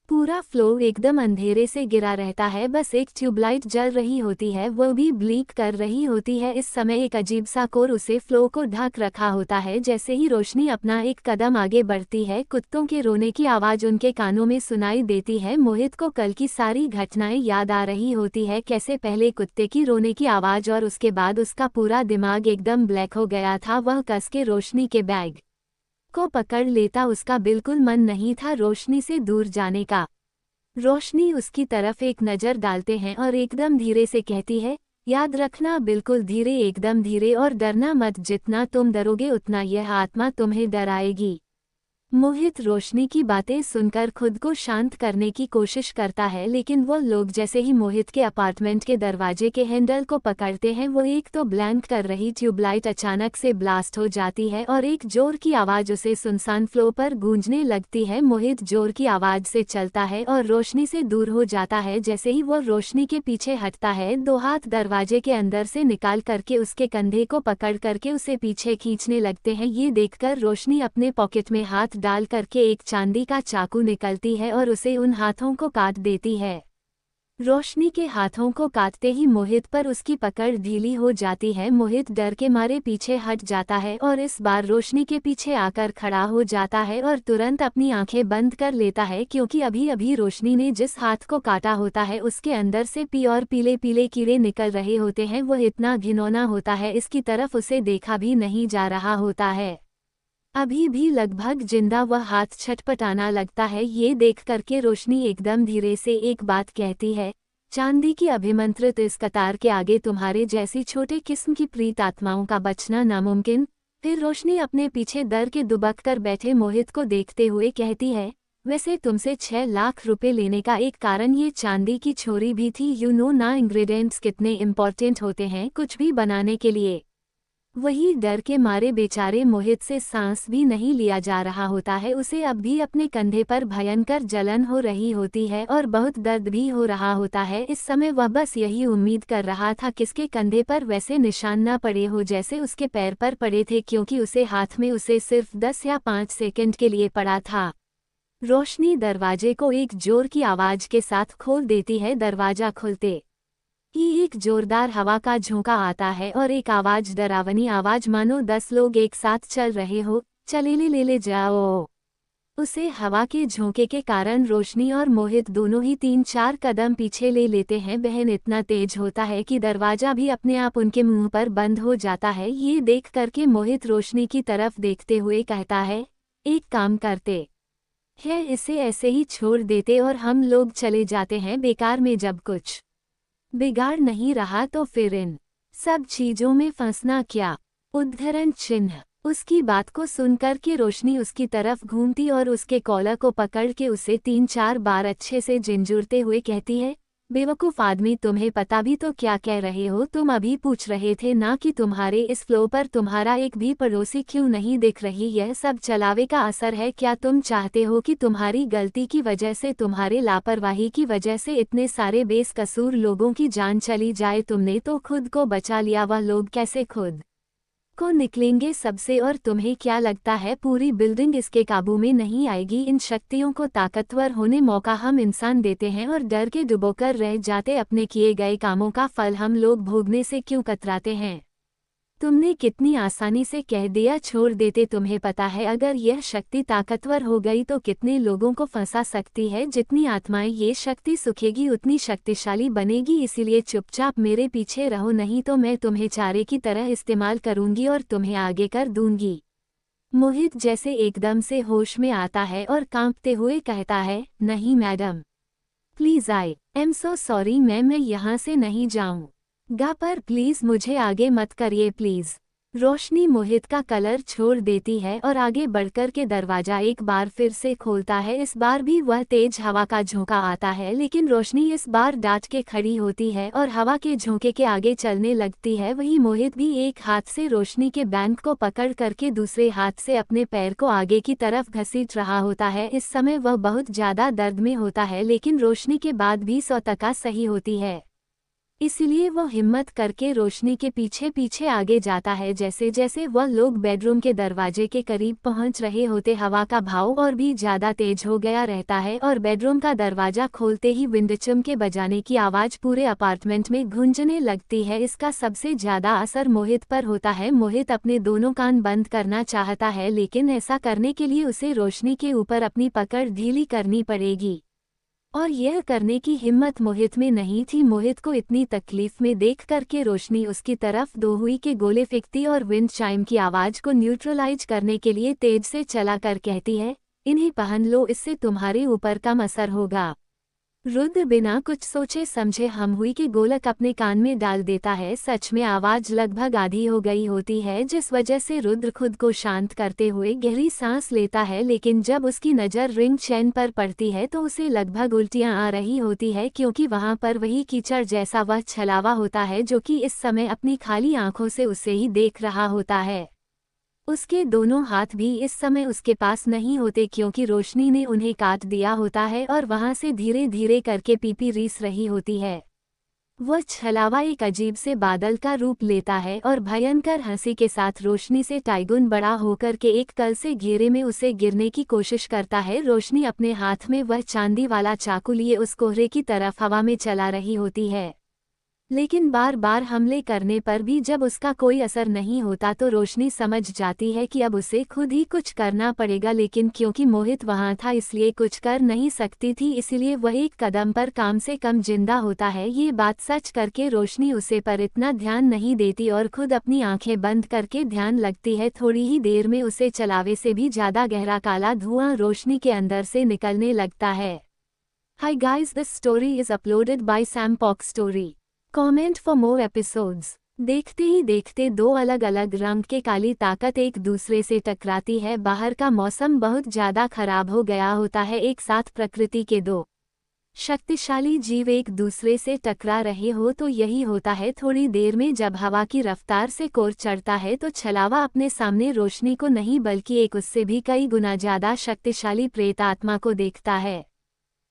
[SPEAKER 1] पूरा फ्लो एकदम अंधेरे से गिरा रहता है, बस एक ट्यूबलाइट जल रही होती है, वो भी ब्लिंक कर रही होती है। इस समय एक अजीब सा कोर उसे फ्लो को ढक रखा होता है। जैसे ही रोशनी अपना एक कदम आगे बढ़ती है कुत्तों के रोने की आवाज़ उनके कानों में सुनाई देती है। मोहित को कल की सारी घटनाएं याद आ रही होती है, कैसे पहले कुत्ते की रोने की आवाज़ और उसके बाद उसका पूरा दिमाग एकदम ब्लैक हो गया था। वह कस के रोशनी के बैग को पकड़ लेता, उसका बिल्कुल मन नहीं था रोशनी से दूर जाने का। रोशनी उसकी तरफ एक नज़र डालते हैं और एकदम धीरे से कहती है, याद रखना बिल्कुल धीरे, एकदम धीरे, और डरना मत, जितना तुम डरोगे उतना यह आत्मा तुम्हें डराएगी। मोहित रोशनी की बातें सुनकर खुद को शांत करने की कोशिश करता है, लेकिन वो लोग जैसे ही मोहित के अपार्टमेंट के दरवाजे के हैंडल को पकड़ते हैं वो एक तो ब्लैंक कर रही ट्यूबलाइट अचानक से ब्लास्ट हो जाती है और एक जोर की आवाज़ उसे सुनसान फ्लो पर गूंजने लगती है। मोहित जोर की आवाज़ से चलता है और रोशनी से दूर हो जाता है। जैसे ही वो रोशनी के पीछे हटता है दो हाथ दरवाजे के अंदर से निकाल करके उसके कंधे को पकड़ करके उसे पीछे खींचने लगते हैं। ये देखकर रोशनी अपने पॉकेट में हाथ डाल करके एक चांदी का चाकू निकलती है और उसे उन हाथों को काट देती है। रोशनी के हाथों को काटते ही मोहित पर उसकी पकड़ ढीली हो जाती है। मोहित डर के मारे पीछे हट जाता है और इस बार रोशनी के पीछे आकर खड़ा हो जाता है और तुरंत अपनी आंखें बंद कर लेता है, क्योंकि अभी अभी रोशनी ने जिस हाथ को काटा होता है उसके अंदर से प्योर पीले पीले कीड़े निकल रहे होते हैं। वह इतना घिनौना होता है, इसकी तरफ उसे देखा भी नहीं जा रहा होता है। अभी भी लगभग जिंदा वह हाथ छटपटाना लगता है। ये देख करके रोशनी एकदम धीरे से एक बात कहती है, चांदी की अभिमंत्रित इस कतार के आगे तुम्हारे जैसी छोटे किस्म की प्रीत आत्माओं का बचना नामुमकिन। फिर रोशनी अपने पीछे डर के दुबक कर बैठे मोहित को देखते हुए कहती है, वैसे तुमसे 6 लाख रुपए लेने का एक कारण ये चांदी की छोरी भी थी। यू नो ना इंग्रेडिएंट्स कितने इम्पोर्टेंट होते हैं कुछ भी बनाने के लिए। वही डर के मारे बेचारे मोहित से सांस भी नहीं लिया जा रहा होता है। उसे अब भी अपने कंधे पर भयंकर जलन हो रही होती है और बहुत दर्द भी हो रहा होता है। इस समय वह बस यही उम्मीद कर रहा था किसके कंधे पर वैसे निशान न पड़े हो जैसे उसके पैर पर पड़े थे, क्योंकि उसे हाथ में उसे सिर्फ 10 या 5 सेकंड के लिए पड़ा था। रोशनी दरवाजे को एक जोर की आवाज के साथ खोल देती है। दरवाजा खुलते ही एक जोरदार हवा का झोंका आता है और एक आवाज, डरावनी आवाज मानो 10 लोग एक साथ चल रहे हो, चले ले जाओ। उसे हवा के झोंके के कारण रोशनी और मोहित दोनों ही 3-4 कदम पीछे ले लेते हैं। बहन इतना तेज होता है कि दरवाजा भी अपने आप उनके मुंह पर बंद हो जाता है। ये देख करके मोहित रोशनी की तरफ देखते हुए कहता है, एक काम करते हैं, इसे ऐसे ही छोड़ देते और हम लोग चले जाते हैं। बेकार में जब कुछ बिगाड़ नहीं रहा तो फिर इन सब चीजों में फंसना क्या। उद्धरण चिन्ह। उसकी बात को सुनकर के रोशनी उसकी तरफ घूमती और उसके कॉलर को पकड़ के उसे 3-4 बार अच्छे से झिंझुरते हुए कहती है, बेवकूफ़ आदमी, तुम्हें पता भी तो क्या कह रहे हो। तुम अभी पूछ रहे थे ना कि तुम्हारे इस फ्लो पर तुम्हारा एक भी पड़ोसी क्यों नहीं दिख रही। यह सब चलावे का असर है क्या? तुम चाहते हो कि तुम्हारी गलती की वजह से, तुम्हारे लापरवाही की वजह से इतने सारे बेकसूर लोगों की जान चली जाए। तुमने तो खुद को बचा लिया, वह लोग कैसे खुद को निकलेंगे सबसे? और तुम्हें क्या लगता है पूरी बिल्डिंग इसके काबू में नहीं आएगी? इन शक्तियों को ताकतवर होने मौका हम इंसान देते हैं और डर के डुबोकर रह जाते। अपने किए गए कामों का फल हम लोग भोगने से क्यों कतराते हैं? तुमने कितनी आसानी से कह दिया छोड़ देते। तुम्हें पता है अगर यह शक्ति ताकतवर हो गई तो कितने लोगों को फंसा सकती है। जितनी आत्माएं ये शक्ति सुखेगी उतनी शक्तिशाली बनेगी। इसीलिए चुपचाप मेरे पीछे रहो, नहीं तो मैं तुम्हें चारे की तरह इस्तेमाल करूंगी और तुम्हें आगे कर दूंगी। मोहित जैसे एकदम से होश में आता है और कांपते हुए कहता है, नहीं madam, please, I am so sorry ma'am, मैं यहाँ से नहीं जाऊँ गा, पर प्लीज मुझे आगे मत करिए प्लीज। रोशनी मोहित का कलर छोड़ देती है और आगे बढ़कर के दरवाजा एक बार फिर से खोलता है। इस बार भी वह तेज हवा का झोंका आता है, लेकिन रोशनी इस बार डांट के खड़ी होती है और हवा के झोंके के आगे चलने लगती है। वही मोहित भी एक हाथ से रोशनी के बैंक को पकड़ करके दूसरे हाथ से अपने पैर को आगे की तरफ घसीट रहा होता है। इस समय वह बहुत ज्यादा दर्द में होता है, लेकिन रोशनी के बाद भी 100% सही होती है। इसलिए वह हिम्मत करके रोशनी के पीछे पीछे आगे जाता है। जैसे जैसे वह लोग बेडरूम के दरवाजे के करीब पहुंच रहे होते, हवा का भाव और भी ज्यादा तेज हो गया रहता है और बेडरूम का दरवाजा खोलते ही विंडचिम के बजाने की आवाज पूरे अपार्टमेंट में गूंजने लगती है। इसका सबसे ज्यादा असर मोहित पर होता है। मोहित अपने दोनों कान बंद करना चाहता है, लेकिन ऐसा करने के लिए उसे रोशनी के ऊपर अपनी पकड़ ढीली करनी पड़ेगी और यह करने की हिम्मत मोहित में नहीं थी। मोहित को इतनी तकलीफ में देख करके रोशनी उसकी तरफ दो हुई के गोले फेंकती और विंड चाइम की आवाज को न्यूट्रलाइज करने के लिए तेज से चला कर कहती है, इन्हें पहन लो, इससे तुम्हारे ऊपर कम असर होगा। रुद्र बिना कुछ सोचे समझे हम हुई के गोलक अपने कान में डाल देता है। सच में आवाज लगभग आधी हो गई होती है, जिस वजह से रुद्र खुद को शांत करते हुए गहरी सांस लेता है। लेकिन जब उसकी नज़र रिंग चैन पर पड़ती है तो उसे लगभग उल्टियां आ रही होती है, क्योंकि वहां पर वही कीचड़ जैसा वह छलावा होता है जो कि इस समय अपनी खाली आंखों से उसे ही देख रहा होता है। उसके दोनों हाथ भी इस समय उसके पास नहीं होते, क्योंकि रोशनी ने उन्हें काट दिया होता है और वहां से धीरे धीरे करके पीपी रीस रही होती है। वह छलावा एक अजीब से बादल का रूप लेता है और भयंकर हंसी के साथ रोशनी से टाइगुन बड़ा होकर के एक कल से घेरे में उसे गिरने की कोशिश करता है। रोशनी अपने हाथ में वह चांदी वाला चाकू लिए उस कोहरे की तरफ हवा में चला रही होती है, लेकिन बार बार हमले करने पर भी जब उसका कोई असर नहीं होता तो रोशनी समझ जाती है कि अब उसे खुद ही कुछ करना पड़ेगा। लेकिन क्योंकि मोहित वहां था इसलिए कुछ कर नहीं सकती थी, इसलिए वह एक कदम पर कम से कम जिंदा होता है। ये बात सच करके रोशनी उसे पर इतना ध्यान नहीं देती और खुद अपनी आंखें बंद करके ध्यान लगती है। थोड़ी ही देर में उसे चलावे से भी ज्यादा गहरा काला धुआं रोशनी के अंदर से निकलने लगता है। Hi guys, this story is uploaded by Sam Pock Story. Comment for more episodes. देखते ही देखते दो अलग अलग रंग के काली ताकत एक दूसरे से टकराती है। बाहर का मौसम बहुत ज्यादा खराब हो गया होता है। एक साथ प्रकृति के दो शक्तिशाली जीव एक दूसरे से टकरा रहे हो तो यही होता है। थोड़ी देर में जब हवा की रफ्तार से कोर चढ़ता है तो छलावा अपने सामने रोशनी को नहीं बल्कि एक उससे भी कई गुना ज्यादा शक्तिशाली प्रेत आत्मा को देखता है।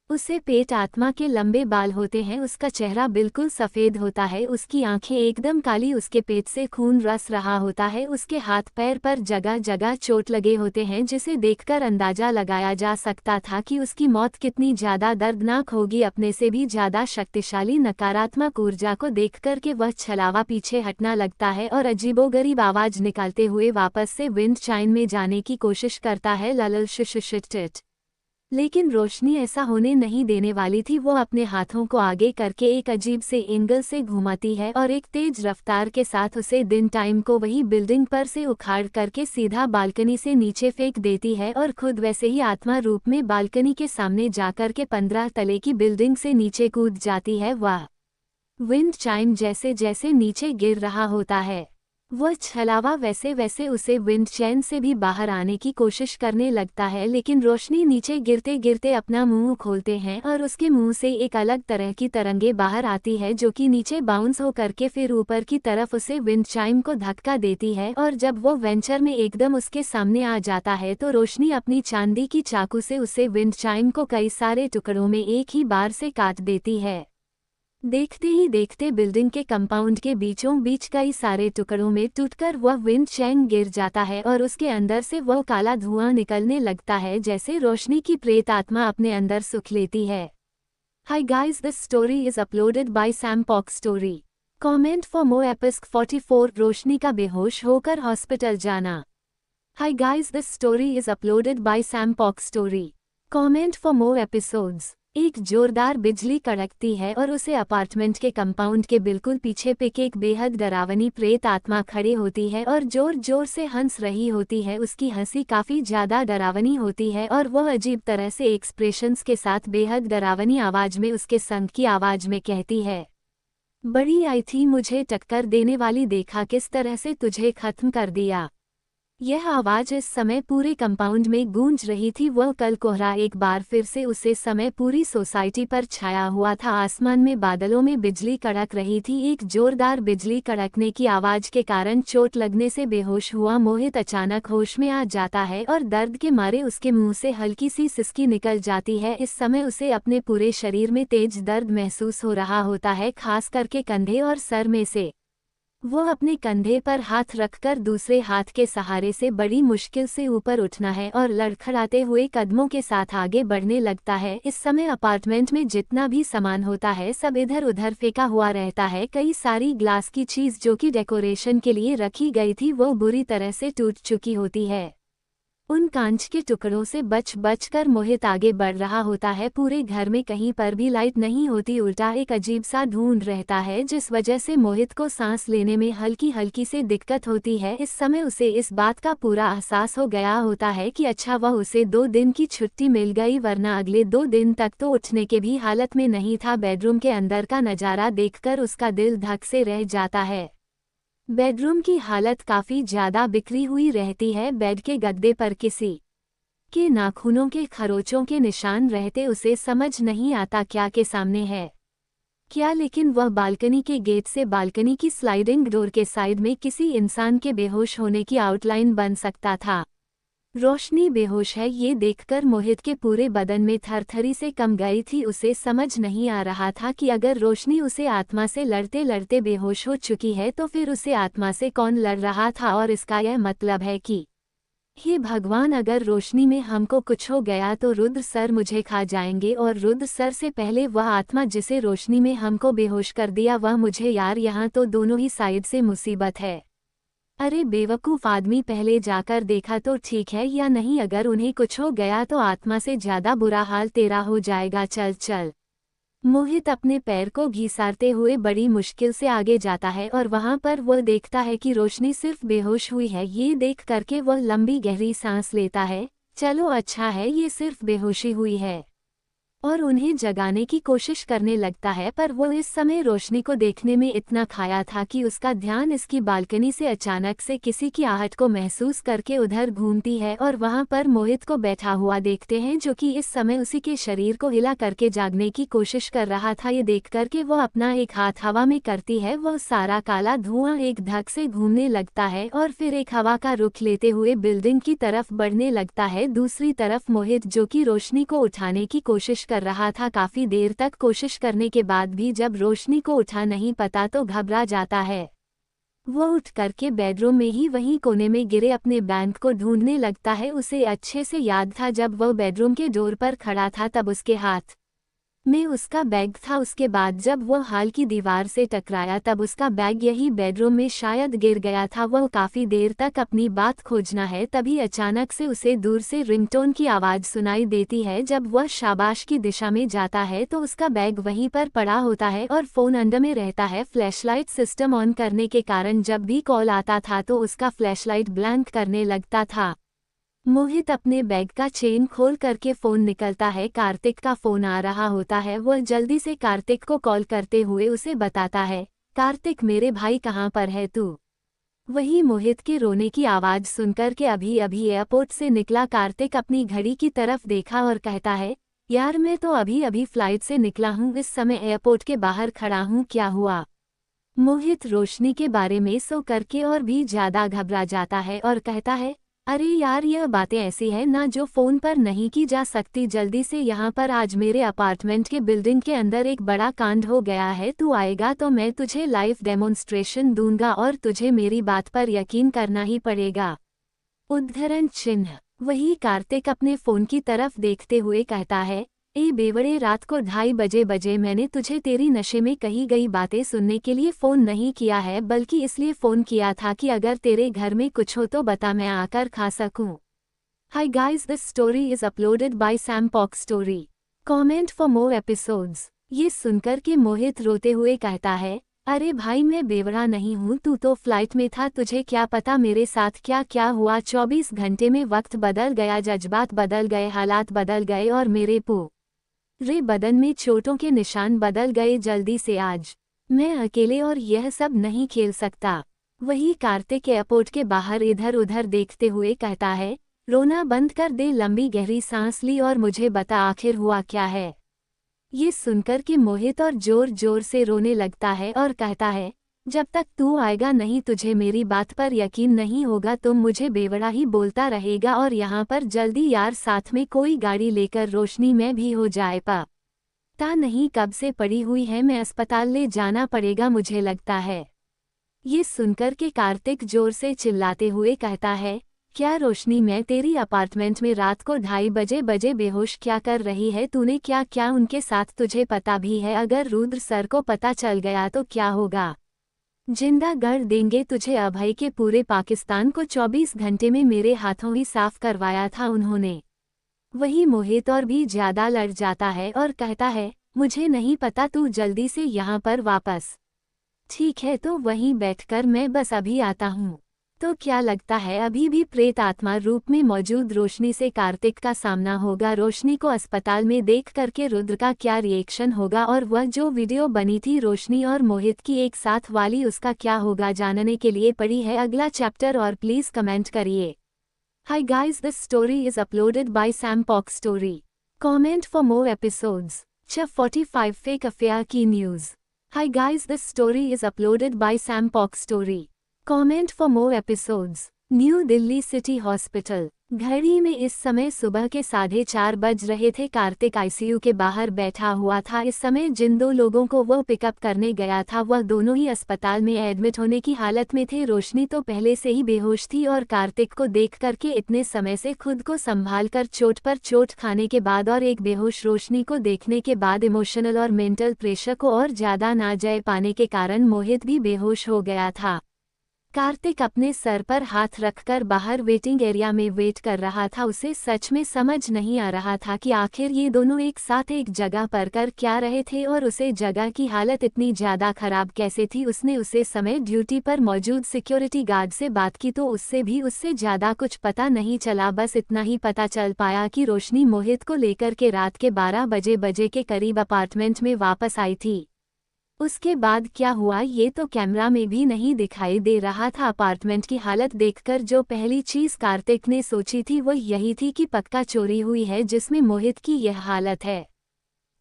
[SPEAKER 1] उसे पेट आत्मा के लंबे बाल होते हैं, उसका चेहरा बिल्कुल सफेद होता है, उसकी आंखें एकदम काली, उसके पेट से खून रस रहा होता है, उसके हाथ पैर पर जगह जगह चोट लगे होते हैं जिसे देखकर अंदाजा लगाया जा सकता था कि उसकी मौत कितनी ज्यादा दर्दनाक होगी। अपने से भी ज्यादा शक्तिशाली नकारात्मक ऊर्जा को देखकर के वह छलावा पीछे हटना लगता है और अजीबोगरीब आवाज निकालते हुए वापस से विंड चाइन में जाने की कोशिश करता है। ललल शिशिशिट। लेकिन रोशनी ऐसा होने नहीं देने वाली थी। वो अपने हाथों को आगे करके एक अजीब से एंगल से घुमाती है और एक तेज रफ्तार के साथ उसे दिन टाइम को वही बिल्डिंग पर से उखाड़ करके सीधा बालकनी से नीचे फेंक देती है और खुद वैसे ही आत्मा रूप में बालकनी के सामने जाकर के 15 तले की बिल्डिंग से नीचे कूद जाती है। वाह! विंड चाइम जैसे जैसे नीचे गिर रहा होता है वह छलावा वैसे वैसे उसे विंड चैन से भी बाहर आने की कोशिश करने लगता है। लेकिन रोशनी नीचे गिरते गिरते अपना मुंह खोलते हैं और उसके मुंह से एक अलग तरह की तरंगे बाहर आती है जो कि नीचे बाउंस हो करके फिर ऊपर की तरफ उसे विंड चाइम को धक्का देती है। और जब वो वेंचर में एकदम उसके सामने आ जाता है तो रोशनी अपनी चांदी की चाकू से उसे विंड चाइम को कई सारे टुकड़ों में एक ही बार से काट देती है। देखते ही देखते बिल्डिंग के कंपाउंड के बीचों बीच कई सारे टुकड़ों में टूटकर वह विंड चैन गिर जाता है और उसके अंदर से वह काला धुआं निकलने लगता है जैसे रोशनी की प्रेत आत्मा अपने अंदर सुख लेती है। हाय guys, this story is uploaded by Sam Pok story. Comment for more episode 44 रोशनी का बेहोश होकर हॉस्पिटल जाना। हाय guys, this story is uploaded by Sam Pok story. Comment for more episodes. एक जोरदार बिजली कड़कती है और उसे अपार्टमेंट के कंपाउंड के बिल्कुल पीछे पे एक बेहद डरावनी प्रेत आत्मा खड़ी होती है और जोर जोर से हंस रही होती है। उसकी हंसी काफी ज्यादा डरावनी होती है और वह अजीब तरह से एक्सप्रेशंस के साथ बेहद डरावनी आवाज में उसके संग की आवाज में कहती है, बड़ी आई थी मुझे टक्कर देने वाली, देखा किस तरह से तुझे खत्म कर दिया। यह आवाज इस समय पूरे कंपाउंड में गूंज रही थी। वह कल कोहरा एक बार फिर से उसे समय पूरी सोसाइटी पर छाया हुआ था। आसमान में बादलों में बिजली कड़क रही थी। एक जोरदार बिजली कड़कने की आवाज के कारण चोट लगने से बेहोश हुआ मोहित अचानक होश में आ जाता है और दर्द के मारे उसके मुंह से हल्की सी सिसकी निकल जाती है। इस समय उसे अपने पूरे शरीर में तेज दर्द महसूस हो रहा होता है, खास करके कंधे और सर में से। वो अपने कंधे पर हाथ रखकर दूसरे हाथ के सहारे से बड़ी मुश्किल से ऊपर उठना है और लड़खड़ाते हुए कदमों के साथ आगे बढ़ने लगता है। इस समय अपार्टमेंट में जितना भी सामान होता है सब इधर उधर फेंका हुआ रहता है। कई सारी ग्लास की चीज जो कि डेकोरेशन के लिए रखी गई थी वो बुरी तरह से टूट चुकी होती है। उन कांच के टुकड़ों से बच बच कर मोहित आगे बढ़ रहा होता है। पूरे घर में कहीं पर भी लाइट नहीं होती, उल्टा एक अजीब सा ढूंढ रहता है जिस वजह से मोहित को सांस लेने में हल्की हल्की से दिक्कत होती है। इस समय उसे इस बात का पूरा एहसास हो गया होता है कि अच्छा वह उसे 2 दिन की छुट्टी मिल गई, वरना अगले 2 दिन तक तो उठने के भी हालत में नहीं था। बेडरूम के अंदर का नज़ारा देखकर उसका दिल धक से रह जाता है। बेडरूम की हालत काफी ज्यादा बिखरी हुई रहती है। बेड के गद्दे पर किसी के नाखूनों के खरोचों के निशान रहते उसे समझ नहीं आता क्या के सामने है क्या, लेकिन वह बालकनी के गेट से बालकनी की स्लाइडिंग डोर के साइड में किसी इंसान के बेहोश होने की आउटलाइन बन सकता था। रोशनी बेहोश है ये देखकर मोहित के पूरे बदन में थरथरी से कम गई थी। उसे समझ नहीं आ रहा था कि अगर रोशनी उसे आत्मा से लड़ते लड़ते बेहोश हो चुकी है तो फिर उसे आत्मा से कौन लड़ रहा था। और इसका यह मतलब है कि हे भगवान, अगर रोशनी में हमको कुछ हो गया तो रुद्र सर मुझे खा जाएंगे, और रुद्र सर से पहले वह आत्मा जिसे रोशनी में हमको बेहोश कर दिया वह मुझे। यार यहाँ तो दोनों ही साइड से मुसीबत है। अरे बेवकूफ़ आदमी, पहले जाकर देखा तो ठीक है या नहीं, अगर उन्हें कुछ हो गया तो आत्मा से ज़्यादा बुरा हाल तेरा हो जाएगा। चल चल। मोहित अपने पैर को घिसारते हुए बड़ी मुश्किल से आगे जाता है और वहां पर वह देखता है कि रोशनी सिर्फ बेहोश हुई है। ये देख करके वह लंबी गहरी सांस लेता है। चलो अच्छा है ये सिर्फ बेहोशी हुई है। और उन्हें जगाने की कोशिश करने लगता है, पर वो इस समय रोशनी को देखने में इतना खाया था कि उसका ध्यान इसकी बालकनी से अचानक से किसी की आहट को महसूस करके उधर घूमती है और वहां पर मोहित को बैठा हुआ देखते हैं, जो कि इस समय उसी के शरीर को हिला करके जागने की कोशिश कर रहा था। ये देख करके वो अपना एक हाथ हवा में करती है, वह सारा काला धुआं एक धक से घूमने लगता है और फिर एक हवा का रुख लेते हुए बिल्डिंग की तरफ बढ़ने लगता है। दूसरी तरफ मोहित, जो कि रोशनी को उठाने की कोशिश कर रहा था, काफी देर तक कोशिश करने के बाद भी जब रोशनी को उठा नहीं पाता तो घबरा जाता है। वो उठ करके बेडरूम में ही वहीं कोने में गिरे अपने बैग को ढूंढने लगता है। उसे अच्छे से याद था, जब वह बेडरूम के डोर पर खड़ा था तब उसके हाथ में उसका बैग था। उसके बाद जब वह हाल की दीवार से टकराया तब उसका बैग यही बेडरूम में शायद गिर गया था। वह काफी देर तक अपनी बात खोजना है, तभी अचानक से उसे दूर से रिंगटोन की आवाज सुनाई देती है। जब वह शाबाश की दिशा में जाता है तो उसका बैग वहीं पर पड़ा होता है और फोन अंडर में रहता है। फ्लैशलाइट सिस्टम ऑन करने के कारण जब भी कॉल आता था तो उसका फ्लैशलाइट ब्लैंक करने लगता था। मोहित अपने बैग का चेन खोल करके फोन निकलता है, कार्तिक का फोन आ रहा होता है। वह जल्दी से कार्तिक को कॉल करते हुए उसे बताता है, कार्तिक मेरे भाई कहाँ पर है तू? वही मोहित के रोने की आवाज सुनकर के अभी अभी एयरपोर्ट से निकला कार्तिक अपनी घड़ी की तरफ देखा और कहता है, यार मैं तो अभी अभी फ्लाइट से निकला हूँ, इस समय एयरपोर्ट के बाहर खड़ा हूँ, क्या हुआ? मोहित रोशनी के बारे में सो करके और भी ज्यादा घबरा जाता है और कहता है, अरे यार यह बातें ऐसी है ना जो फोन पर नहीं की जा सकती, जल्दी से यहाँ पर आज मेरे अपार्टमेंट के बिल्डिंग के अंदर एक बड़ा कांड हो गया है, तू आएगा तो मैं तुझे लाइव डेमोन्स्ट्रेशन दूंगा और तुझे मेरी बात पर यकीन करना ही पड़ेगा। उद्धरण चिन्ह। वही कार्तिक अपने फोन की तरफ देखते हुए कहता है, ए बेवड़े, रात को 2:30 बजे मैंने तुझे तेरी नशे में कही गई बातें सुनने के लिए फ़ोन नहीं किया है, बल्कि इसलिए फ़ोन किया था कि अगर तेरे घर में कुछ हो तो बता, मैं आकर खा सकूं। हाय guys, this story is uploaded by Sam Pok story. Comment for more episodes. ये सुनकर के मोहित रोते हुए कहता है, अरे भाई मैं बेवड़ा नहीं हूँ, तू तो फ्लाइट में था, तुझे क्या पता मेरे साथ क्या क्या हुआ। 24 घंटे में वक्त बदल गया, जज्बात बदल गए, हालात बदल गए और मेरे पूरे बदन में चोटों के निशान बदल गए। जल्दी से आज मैं अकेले और यह सब नहीं खेल सकता। वही कार्तिक एयरपोर्ट के बाहर इधर उधर देखते हुए कहता है, रोना बंद कर दे, लंबी गहरी सांस ली और मुझे बता आखिर हुआ क्या है। ये सुनकर कि मोहित और जोर जोर से रोने लगता है और कहता है, जब तक तू आएगा नहीं तुझे मेरी बात पर यकीन नहीं होगा, तुम मुझे बेवड़ा ही बोलता रहेगा और यहाँ पर जल्दी यार साथ में कोई गाड़ी लेकर रोशनी में भी हो जाए, पता नहीं कब से पड़ी हुई है, मैं अस्पताल ले जाना पड़ेगा मुझे लगता है। ये सुनकर के कार्तिक जोर से चिल्लाते हुए कहता है, क्या रोशनी, मैं तेरी अपार्टमेंट में रात को 2:30 बजे बेहोश क्या कर रही है? तूने क्या क्या उनके साथ तुझे पता भी है? अगर रुद्र सर को पता चल गया तो क्या होगा? जिंदा कर देंगे तुझे। अभय के पूरे पाकिस्तान को 24 घंटे में मेरे हाथों ही साफ करवाया था उन्होंने। वही मोहित और भी ज्यादा लड़ जाता है और कहता है, मुझे नहीं पता, तू जल्दी से यहाँ पर वापस। ठीक है तो वहीं बैठकर मैं बस अभी आता हूँ। तो क्या लगता है अभी भी प्रेत आत्मा रूप में मौजूद रोशनी से कार्तिक का सामना होगा? रोशनी को अस्पताल में देख करके रुद्र का क्या रिएक्शन होगा? और वह जो वीडियो बनी थी रोशनी और मोहित की एक साथ वाली, उसका क्या होगा? जानने के लिए पड़ी है अगला चैप्टर और प्लीज कमेंट करिए। Hi guys, this story is uploaded by Sam Pok story. Comment for more episodes. 45 fake affair की news. Hi guys, this story is uploaded by Sam Pok story. Comment for more episodes. New Delhi city hospital. घड़ी में इस समय सुबह के 4:30 बज रहे थे। कार्तिक आईसीयू के बाहर बैठा हुआ था। इस समय जिन दो लोगों को वह पिकअप करने गया था वह दोनों ही अस्पताल में एडमिट होने की हालत में थे। रोशनी तो पहले से ही बेहोश थी और कार्तिक को देख करके इतने समय से खुद को संभाल कर चोट पर चोट खाने के बाद और एक बेहोश रोशनी को देखने के बाद इमोशनल और मेंटल प्रेशर को और ज्यादा ना जा पाने के कारण मोहित भी बेहोश हो गया था। कार्तिक अपने सर पर हाथ रखकर बाहर वेटिंग एरिया में वेट कर रहा था। उसे सच में समझ नहीं आ रहा था कि आखिर ये दोनों एक साथ एक जगह पर कर क्या रहे थे और उसे जगह की हालत इतनी ज्यादा खराब कैसे थी। उसने उसे समय ड्यूटी पर मौजूद सिक्योरिटी गार्ड से बात की तो उससे ज्यादा कुछ पता नहीं चला। बस इतना ही पता चल पाया कि रोशनी मोहित को लेकर के रात के 12 बजे के करीब अपार्टमेंट में वापस आई थी। उसके बाद क्या हुआ ये तो कैमरा में भी नहीं दिखाई दे रहा था। अपार्टमेंट की हालत देखकर जो पहली चीज कार्तिक ने सोची थी वो यही थी कि पक्का चोरी हुई है जिसमें मोहित की यह हालत है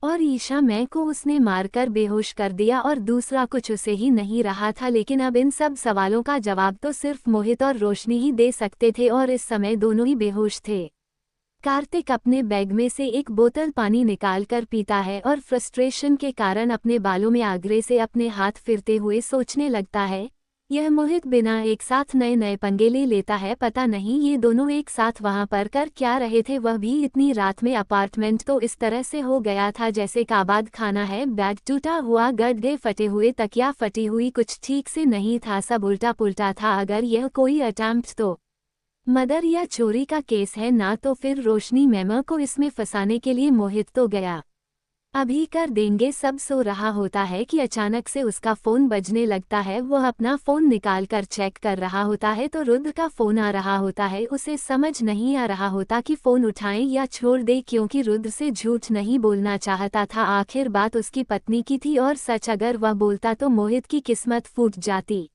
[SPEAKER 1] और ईशा मैं को उसने मारकर बेहोश कर दिया और दूसरा कुछ उसे ही नहीं रहा था। लेकिन अब इन सब सवालों का जवाब तो सिर्फ मोहित और रोशनी ही दे सकते थे और इस समय दोनों ही बेहोश थे। कार्तिक अपने बैग में से एक बोतल पानी निकालकर पीता है और फ्रस्ट्रेशन के कारण अपने बालों में आगरे से अपने हाथ फिरते हुए सोचने लगता है, यह मोहित बिना एक साथ नए नए पंगे ले लेता है। पता नहीं ये दोनों एक साथ वहां पर कर क्या रहे थे, वह भी इतनी रात में। अपार्टमेंट तो इस तरह से हो गया था जैसे काबाद खाना है। बेड टूटा हुआ, गड्ढे फटे हुए, तकिया फटी हुई, कुछ ठीक से नहीं था, सब उल्टा पुल्टा था। अगर यह कोई अटेम्प्ट तो मर्डर या चोरी का केस है ना, तो फिर रोशनी मैमा को इसमें फंसाने के लिए मोहित तो गया। अभी कर देंगे सब। सो रहा होता है कि अचानक से उसका फोन बजने लगता है। वह अपना फोन निकालकर चेक कर रहा होता है तो रुद्र का फोन आ रहा होता है। उसे समझ नहीं आ रहा होता कि फोन उठाएं या छोड़ दे, क्योंकि रुद्र से झूठ नहीं बोलना चाहता था। आखिर बात उसकी पत्नी की थी और सच अगर वह बोलता तो मोहित की किस्मत फूट जाती।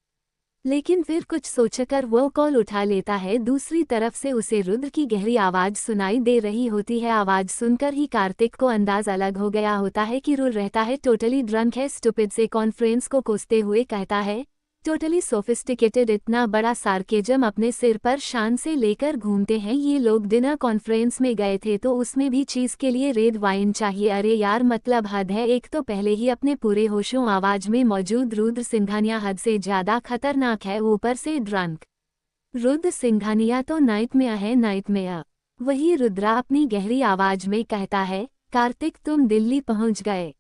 [SPEAKER 1] लेकिन फिर कुछ सोचकर वो कॉल उठा लेता है। दूसरी तरफ से उसे रुद्र की गहरी आवाज सुनाई दे रही होती है। आवाज सुनकर ही कार्तिक को अंदाज अलग हो गया होता है कि रुद्र रहता है टोटली ड्रंक है। स्टूपिड से कॉन्फ्रेंस को कोसते हुए कहता है, टोटली सोफिस्टिकेटेड। इतना बड़ा सार्केजम अपने सिर पर शान से लेकर घूमते हैं ये लोग। डिनर कॉन्फ्रेंस में गए थे तो उसमें भी चीज के लिए रेड वाइन चाहिए। अरे यार मतलब हद है। एक तो पहले ही अपने पूरे होशों आवाज में मौजूद रुद्र सिंघानिया हद से ज्यादा खतरनाक है, ऊपर से ड्रंक। रुद्र सिंघानिया तो नाइटमेयर है, नाइटमेयर। वही रुद्रा अपनी गहरी आवाज में कहता है, कार्तिक तुम दिल्ली पहुंच गए।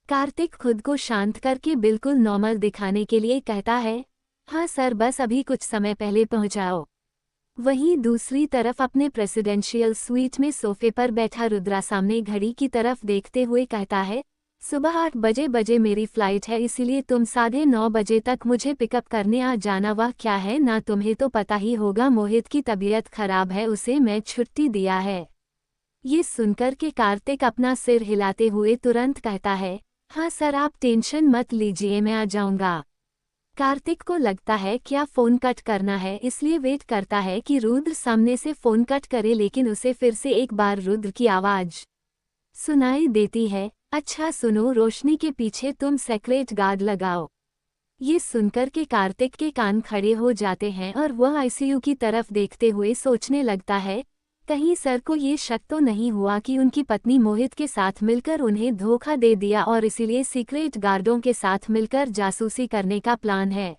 [SPEAKER 1] कार्तिक खुद को शांत करके बिल्कुल नॉर्मल दिखाने के लिए कहता है, हाँ सर बस अभी कुछ समय पहले पहुंचाओ। वहीं दूसरी तरफ अपने प्रेसिडेंशियल स्वीट में सोफे पर बैठा रुद्रा सामने घड़ी की तरफ देखते हुए कहता है, सुबह 8 बजे मेरी फ्लाइट है, इसीलिए तुम 9:30 बजे तक मुझे पिकअप करने आ जाना। वह क्या है ना, तुम्हें तो पता ही होगा मोहित की तबीयत खराब है, उसे मैं छुट्टी दिया है। ये सुनकर के कार्तिक अपना सिर हिलाते हुए तुरंत कहता है, हाँ सर आप टेंशन मत लीजिए मैं आ जाऊंगा। कार्तिक को लगता है क्या फोन कट करना है, इसलिए वेट करता है कि रुद्र सामने से फोन कट करे, लेकिन उसे फिर से एक बार रुद्र की आवाज सुनाई देती है, अच्छा सुनो, रोशनी के पीछे तुम सेक्रेट गार्ड लगाओ। ये सुनकर के कार्तिक के कान खड़े हो जाते हैं और वह आईसीयू की तरफ देखते हुए सोचने लगता है, कहीं सर को ये शक तो नहीं हुआ कि उनकी पत्नी मोहित के साथ मिलकर उन्हें धोखा दे दिया और इसीलिए सीक्रेट गार्डों के साथ मिलकर जासूसी करने का प्लान है।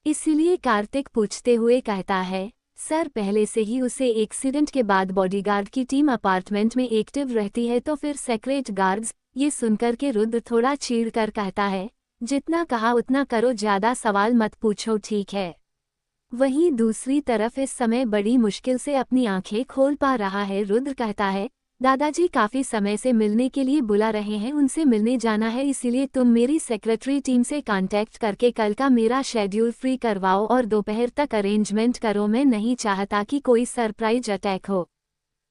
[SPEAKER 1] इसीलिए कार्तिक पूछते हुए कहता है, सर पहले से ही उसे एक्सीडेंट के बाद बॉडीगार्ड की टीम अपार्टमेंट में एक्टिव रहती है तो फिर सेक्रेट गार्ड्स। ये सुनकर के रुद्र थोड़ा चीड़ कर कहता है, जितना कहा उतना करो, ज्यादा सवाल मत पूछो, ठीक है। वहीं दूसरी तरफ इस समय बड़ी मुश्किल से अपनी आंखें खोल पा रहा है रुद्र। कहता है, दादाजी काफी समय से मिलने के लिए बुला रहे हैं, उनसे मिलने जाना है, इसीलिए तुम मेरी सेक्रेटरी टीम से कांटेक्ट करके कल का मेरा शेड्यूल फ्री करवाओ और दोपहर तक अरेंजमेंट करो। मैं नहीं चाहता कि कोई सरप्राइज अटैक हो।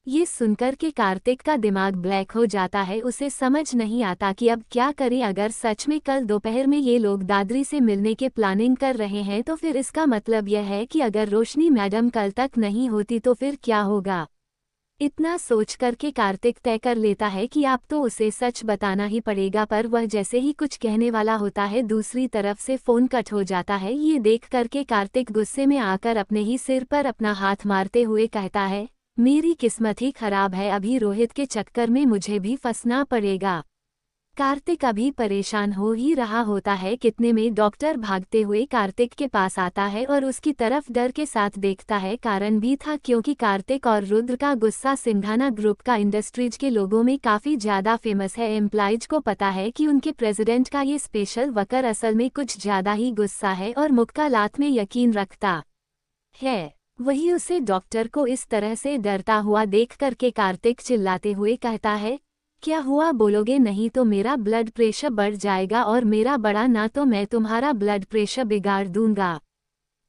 [SPEAKER 1] ये सुनकर के कार्तिक का दिमाग ब्लैक हो जाता है। उसे समझ नहीं आता कि अब क्या करे। अगर सच में कल दोपहर में ये लोग दादरी से मिलने के प्लानिंग कर रहे हैं तो फिर इसका मतलब यह है कि अगर रोशनी मैडम कल तक नहीं होती तो फिर क्या होगा। इतना सोच करके कार्तिक तय कर लेता है कि आप तो उसे सच बताना ही पड़ेगा, पर वह जैसे ही कुछ कहने वाला होता है दूसरी तरफ से फोन कट हो जाता है। ये देख करके कार्तिक गुस्से में आकर अपने ही सिर पर अपना हाथ मारते हुए कहता है, मेरी किस्मत ही खराब है, अभी रोहित के चक्कर में मुझे भी फंसना पड़ेगा। कार्तिक अभी परेशान हो ही रहा होता है, कितने में डॉक्टर भागते हुए कार्तिक के पास आता है और उसकी तरफ डर के साथ देखता है। कारण भी था क्योंकि कार्तिक और रुद्र का गुस्सा सिंघाना ग्रुप का इंडस्ट्रीज के लोगों में काफी ज्यादा फेमस है। एम्प्लॉइज को पता है कि उनके प्रेसिडेंट का ये स्पेशल वर्कर असल में कुछ ज्यादा ही गुस्सा है और मुक्कालात में यकीन रखता है। वही उसे डॉक्टर को इस तरह से डरता हुआ देख करके कार्तिक चिल्लाते हुए कहता है, क्या हुआ बोलोगे नहीं तो मेरा ब्लड प्रेशर बढ़ जाएगा और मेरा बढ़ा ना तो मैं तुम्हारा ब्लड प्रेशर बिगाड़ दूंगा।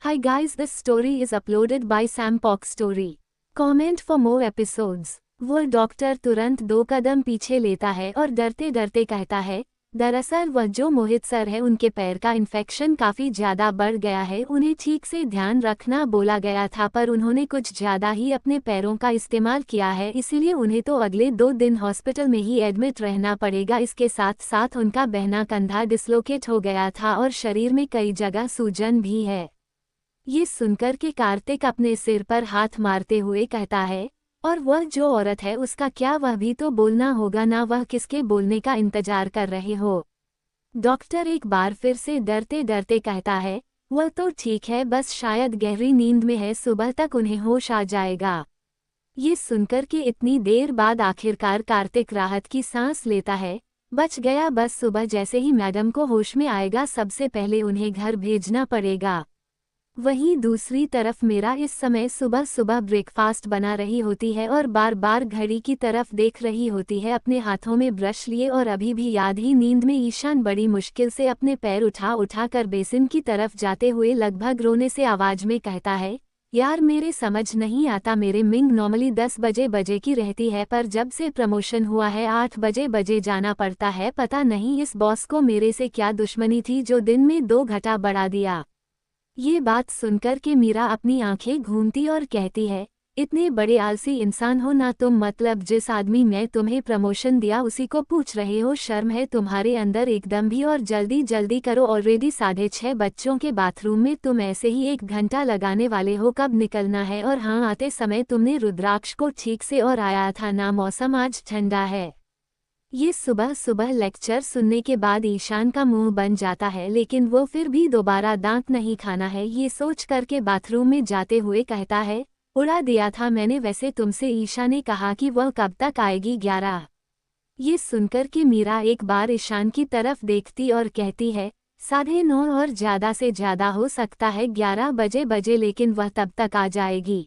[SPEAKER 1] हाय guys, this story is uploaded by Sam Pok story. Comment for more episodes. वो डॉक्टर तुरंत 2 कदम पीछे लेता है और डरते डरते कहता है, दरअसल वह जो मोहित सर है उनके पैर का इन्फेक्शन काफ़ी ज़्यादा बढ़ गया है। उन्हें ठीक से ध्यान रखना बोला गया था पर उन्होंने कुछ ज़्यादा ही अपने पैरों का इस्तेमाल किया है, इसीलिए उन्हें तो अगले 2 दिन हॉस्पिटल में ही एडमिट रहना पड़ेगा। इसके साथ साथ उनका बहना कंधा डिसलोकेट हो गया था और शरीर में कई जगह सूजन भी है। ये सुनकर के कार्तिक अपने सिर पर हाथ मारते हुए कहता है, और वह जो औरत है उसका क्या, वह भी तो बोलना होगा ना, वह किसके बोलने का इंतजार कर रहे हो। डॉक्टर एक बार फिर से डरते डरते कहता है, वह तो ठीक है, बस शायद गहरी नींद में है, सुबह तक उन्हें होश आ जाएगा। ये सुनकर के इतनी देर बाद आखिरकार कार्तिक राहत की सांस लेता है, बच गया, बस सुबह जैसे ही मैडम को होश में आएगा सबसे पहले उन्हें घर भेजना पड़ेगा। वहीं दूसरी तरफ मेरा इस समय सुबह सुबह ब्रेकफास्ट बना रही होती है और बार बार घड़ी की तरफ देख रही होती है, अपने हाथों में ब्रश लिए और अभी भी याद ही नींद में ईशान बड़ी मुश्किल से अपने पैर उठा कर बेसिन की तरफ जाते हुए लगभग रोने से आवाज में कहता है, यार मेरे समझ नहीं आता, मेरे मिंग नॉर्मली 10 बजे की रहती है पर जब से प्रमोशन हुआ है 8 बजे जाना पड़ता है। पता नहीं इस बॉस को मेरे से क्या दुश्मनी थी जो दिन में 2 घंटा बढ़ा दिया। ये बात सुनकर के मीरा अपनी आंखें घूमती और कहती है, इतने बड़े आलसी इंसान हो ना तुम, मतलब जिस आदमी ने तुम्हें प्रमोशन दिया उसी को पूछ रहे हो, शर्म है तुम्हारे अंदर एकदम भी, और जल्दी जल्दी करो, ऑलरेडी 6:30 बच्चों के बाथरूम में तुम ऐसे ही 1 घंटा लगाने वाले हो, कब निकलना है। और हाँ, आते समय तुमने रुद्राक्ष को ठीक से और आया था ना, मौसम आज ठंडा है। ये सुबह सुबह लेक्चर सुनने के बाद ईशान का मुंह बन जाता है, लेकिन वो फिर भी दोबारा दांत नहीं खाना है। ये सोच करके बाथरूम में जाते हुए कहता है, उड़ा दिया था मैंने वैसे तुमसे, ईशा ने कहा कि वह कब तक आएगी, 11। ये सुनकर के मीरा एक बार ईशान की तरफ देखती और कहती है, 9:30 और ज़्यादा से ज़्यादा हो सकता है 11 बजे, लेकिन वह तब तक आ जाएगी।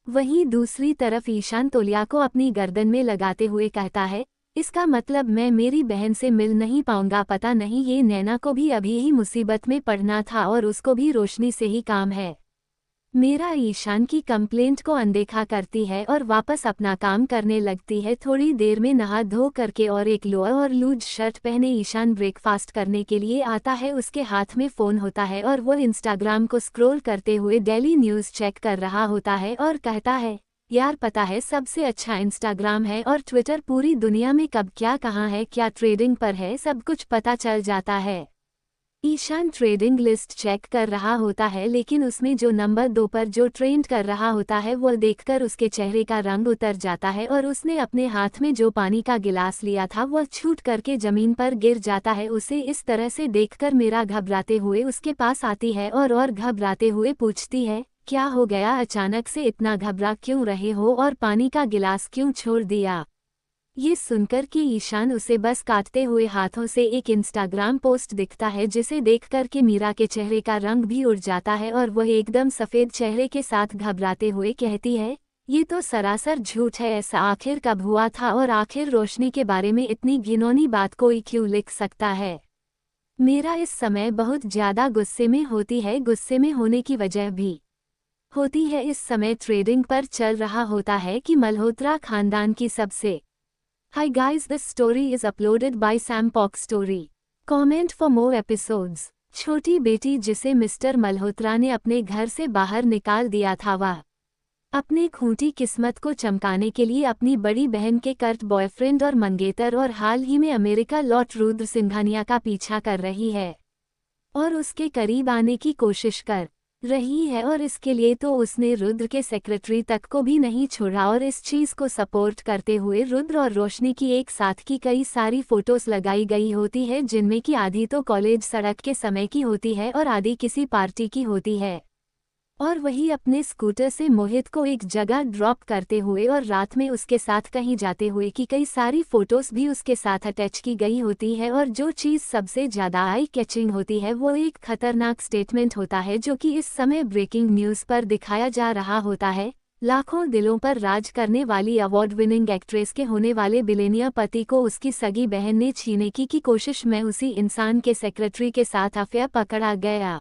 [SPEAKER 1] वहीं दूसरी तरफ ईशान तौलिया को अपनी गर्दन में लगाते हुए कहता है, इसका मतलब मैं मेरी बहन से मिल नहीं पाऊंगा, पता नहीं ये नैना को भी अभी ही मुसीबत में पड़ना था और उसको भी रोशनी से ही काम है। मेरा ईशान की कंप्लेंट को अनदेखा करती है और वापस अपना काम करने लगती है। थोड़ी देर में नहा धो करके और एक लोअर और लूज शर्ट पहने ईशान ब्रेकफास्ट करने के लिए आता है। उसके हाथ में फ़ोन होता है और वो इंस्टाग्राम को स्क्रॉल करते हुए डेली न्यूज़ चेक कर रहा होता है और कहता है, यार पता है सबसे अच्छा इंस्टाग्राम है और ट्विटर, पूरी दुनिया में कब क्या कहाँ है, क्या ट्रेडिंग पर है, सब कुछ पता चल जाता है। ईशान ट्रेडिंग लिस्ट चेक कर रहा होता है, लेकिन उसमें जो नंबर 2 पर जो ट्रेंड कर रहा होता है वो देखकर उसके चेहरे का रंग उतर जाता है और उसने अपने हाथ में जो पानी का गिलास लिया था वह छूट करके जमीन पर गिर जाता है। उसे इस तरह से देखकर मेरा घबराते हुए उसके पास आती है और घबराते हुए पूछती है, क्या हो गया, अचानक से इतना घबरा क्यों रहे हो और पानी का गिलास क्यों छोड़ दिया। ये सुनकर कि ईशान उसे बस काटते हुए हाथों से एक इंस्टाग्राम पोस्ट दिखता है, जिसे देखकर के मीरा के चेहरे का रंग भी उड़ जाता है और वह एकदम सफ़ेद चेहरे के साथ घबराते हुए कहती है, ये तो सरासर झूठ है, ऐसा आखिर कब हुआ था और आखिर रोशनी के बारे में इतनी घिनौनी बात कोई क्यों लिख सकता है। मेरा इस समय बहुत ज़्यादा गुस्से में होती है, गुस्से में होने की वजह भी होती है इस समय ट्रेडिंग पर चल रहा होता है कि मल्होत्रा खानदान की सबसे। हाय guys, this story is uploaded by Sam Pok story. Comment for more episodes. छोटी बेटी जिसे मिस्टर मल्होत्रा ने अपने घर से बाहर निकाल दिया था, वह अपने खूंटी किस्मत को चमकाने के लिए अपनी बड़ी बहन के कर्ट बॉयफ्रेंड और मंगेतर और हाल ही में अमेरिका लौट रुद्र सिंघानिया का पीछा कर रही है और उसके करीब आने की कोशिश कर रही है और इसके लिए तो उसने रुद्र के सेक्रेटरी तक को भी नहीं छोड़ा और इस चीज को सपोर्ट करते हुए रुद्र और रोशनी की एक साथ की कई सारी फोटोज लगाई गई होती है, जिनमें की आधी तो कॉलेज सड़क के समय की होती है और आधी किसी पार्टी की होती है। और वही अपने स्कूटर से मोहित को एक जगह ड्रॉप करते हुए और रात में उसके साथ कहीं जाते हुए की कई सारी फोटोज भी उसके साथ अटैच की गई होती है। और जो चीज़ सबसे ज़्यादा आई कैचिंग होती है वो एक खतरनाक स्टेटमेंट होता है जो कि इस समय ब्रेकिंग न्यूज़ पर दिखाया जा रहा होता है। लाखों दिलों पर राज करने वाली अवार्ड विनिंग एक्ट्रेस के होने वाले बिलेनिया पति को उसकी सगी बहन ने छीने की कोशिश में उसी इंसान के सेक्रेटरी के साथ अफेयर पकड़ा गया।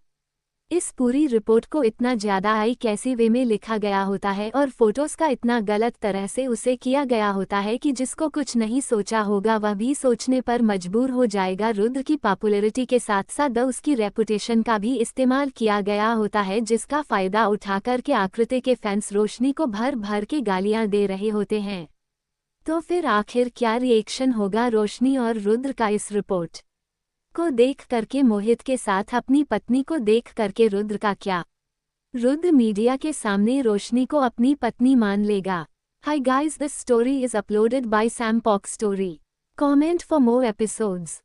[SPEAKER 1] इस पूरी रिपोर्ट को इतना ज़्यादा आई कैसी वे में लिखा गया होता है और फोटोज का इतना गलत तरह से उसे किया गया होता है कि जिसको कुछ नहीं सोचा होगा वह भी सोचने पर मजबूर हो जाएगा। रुद्र की पॉपुलैरिटी के साथ साथ उसकी रेपुटेशन का भी इस्तेमाल किया गया होता है, जिसका फ़ायदा उठाकर के आकृति के फैंस रोशनी को भर भर के गालियां दे रहे होते हैं। तो फिर आखिर क्या रिएक्शन होगा रोशनी और रुद्र का इस रिपोर्ट को देख करके मोहित के साथ अपनी पत्नी को देख करके रुद्र का क्या? रुद्र मीडिया के सामने रोशनी को अपनी पत्नी मान लेगा? हाय guys, this story is uploaded by Sam Pok story. Comment for more episodes.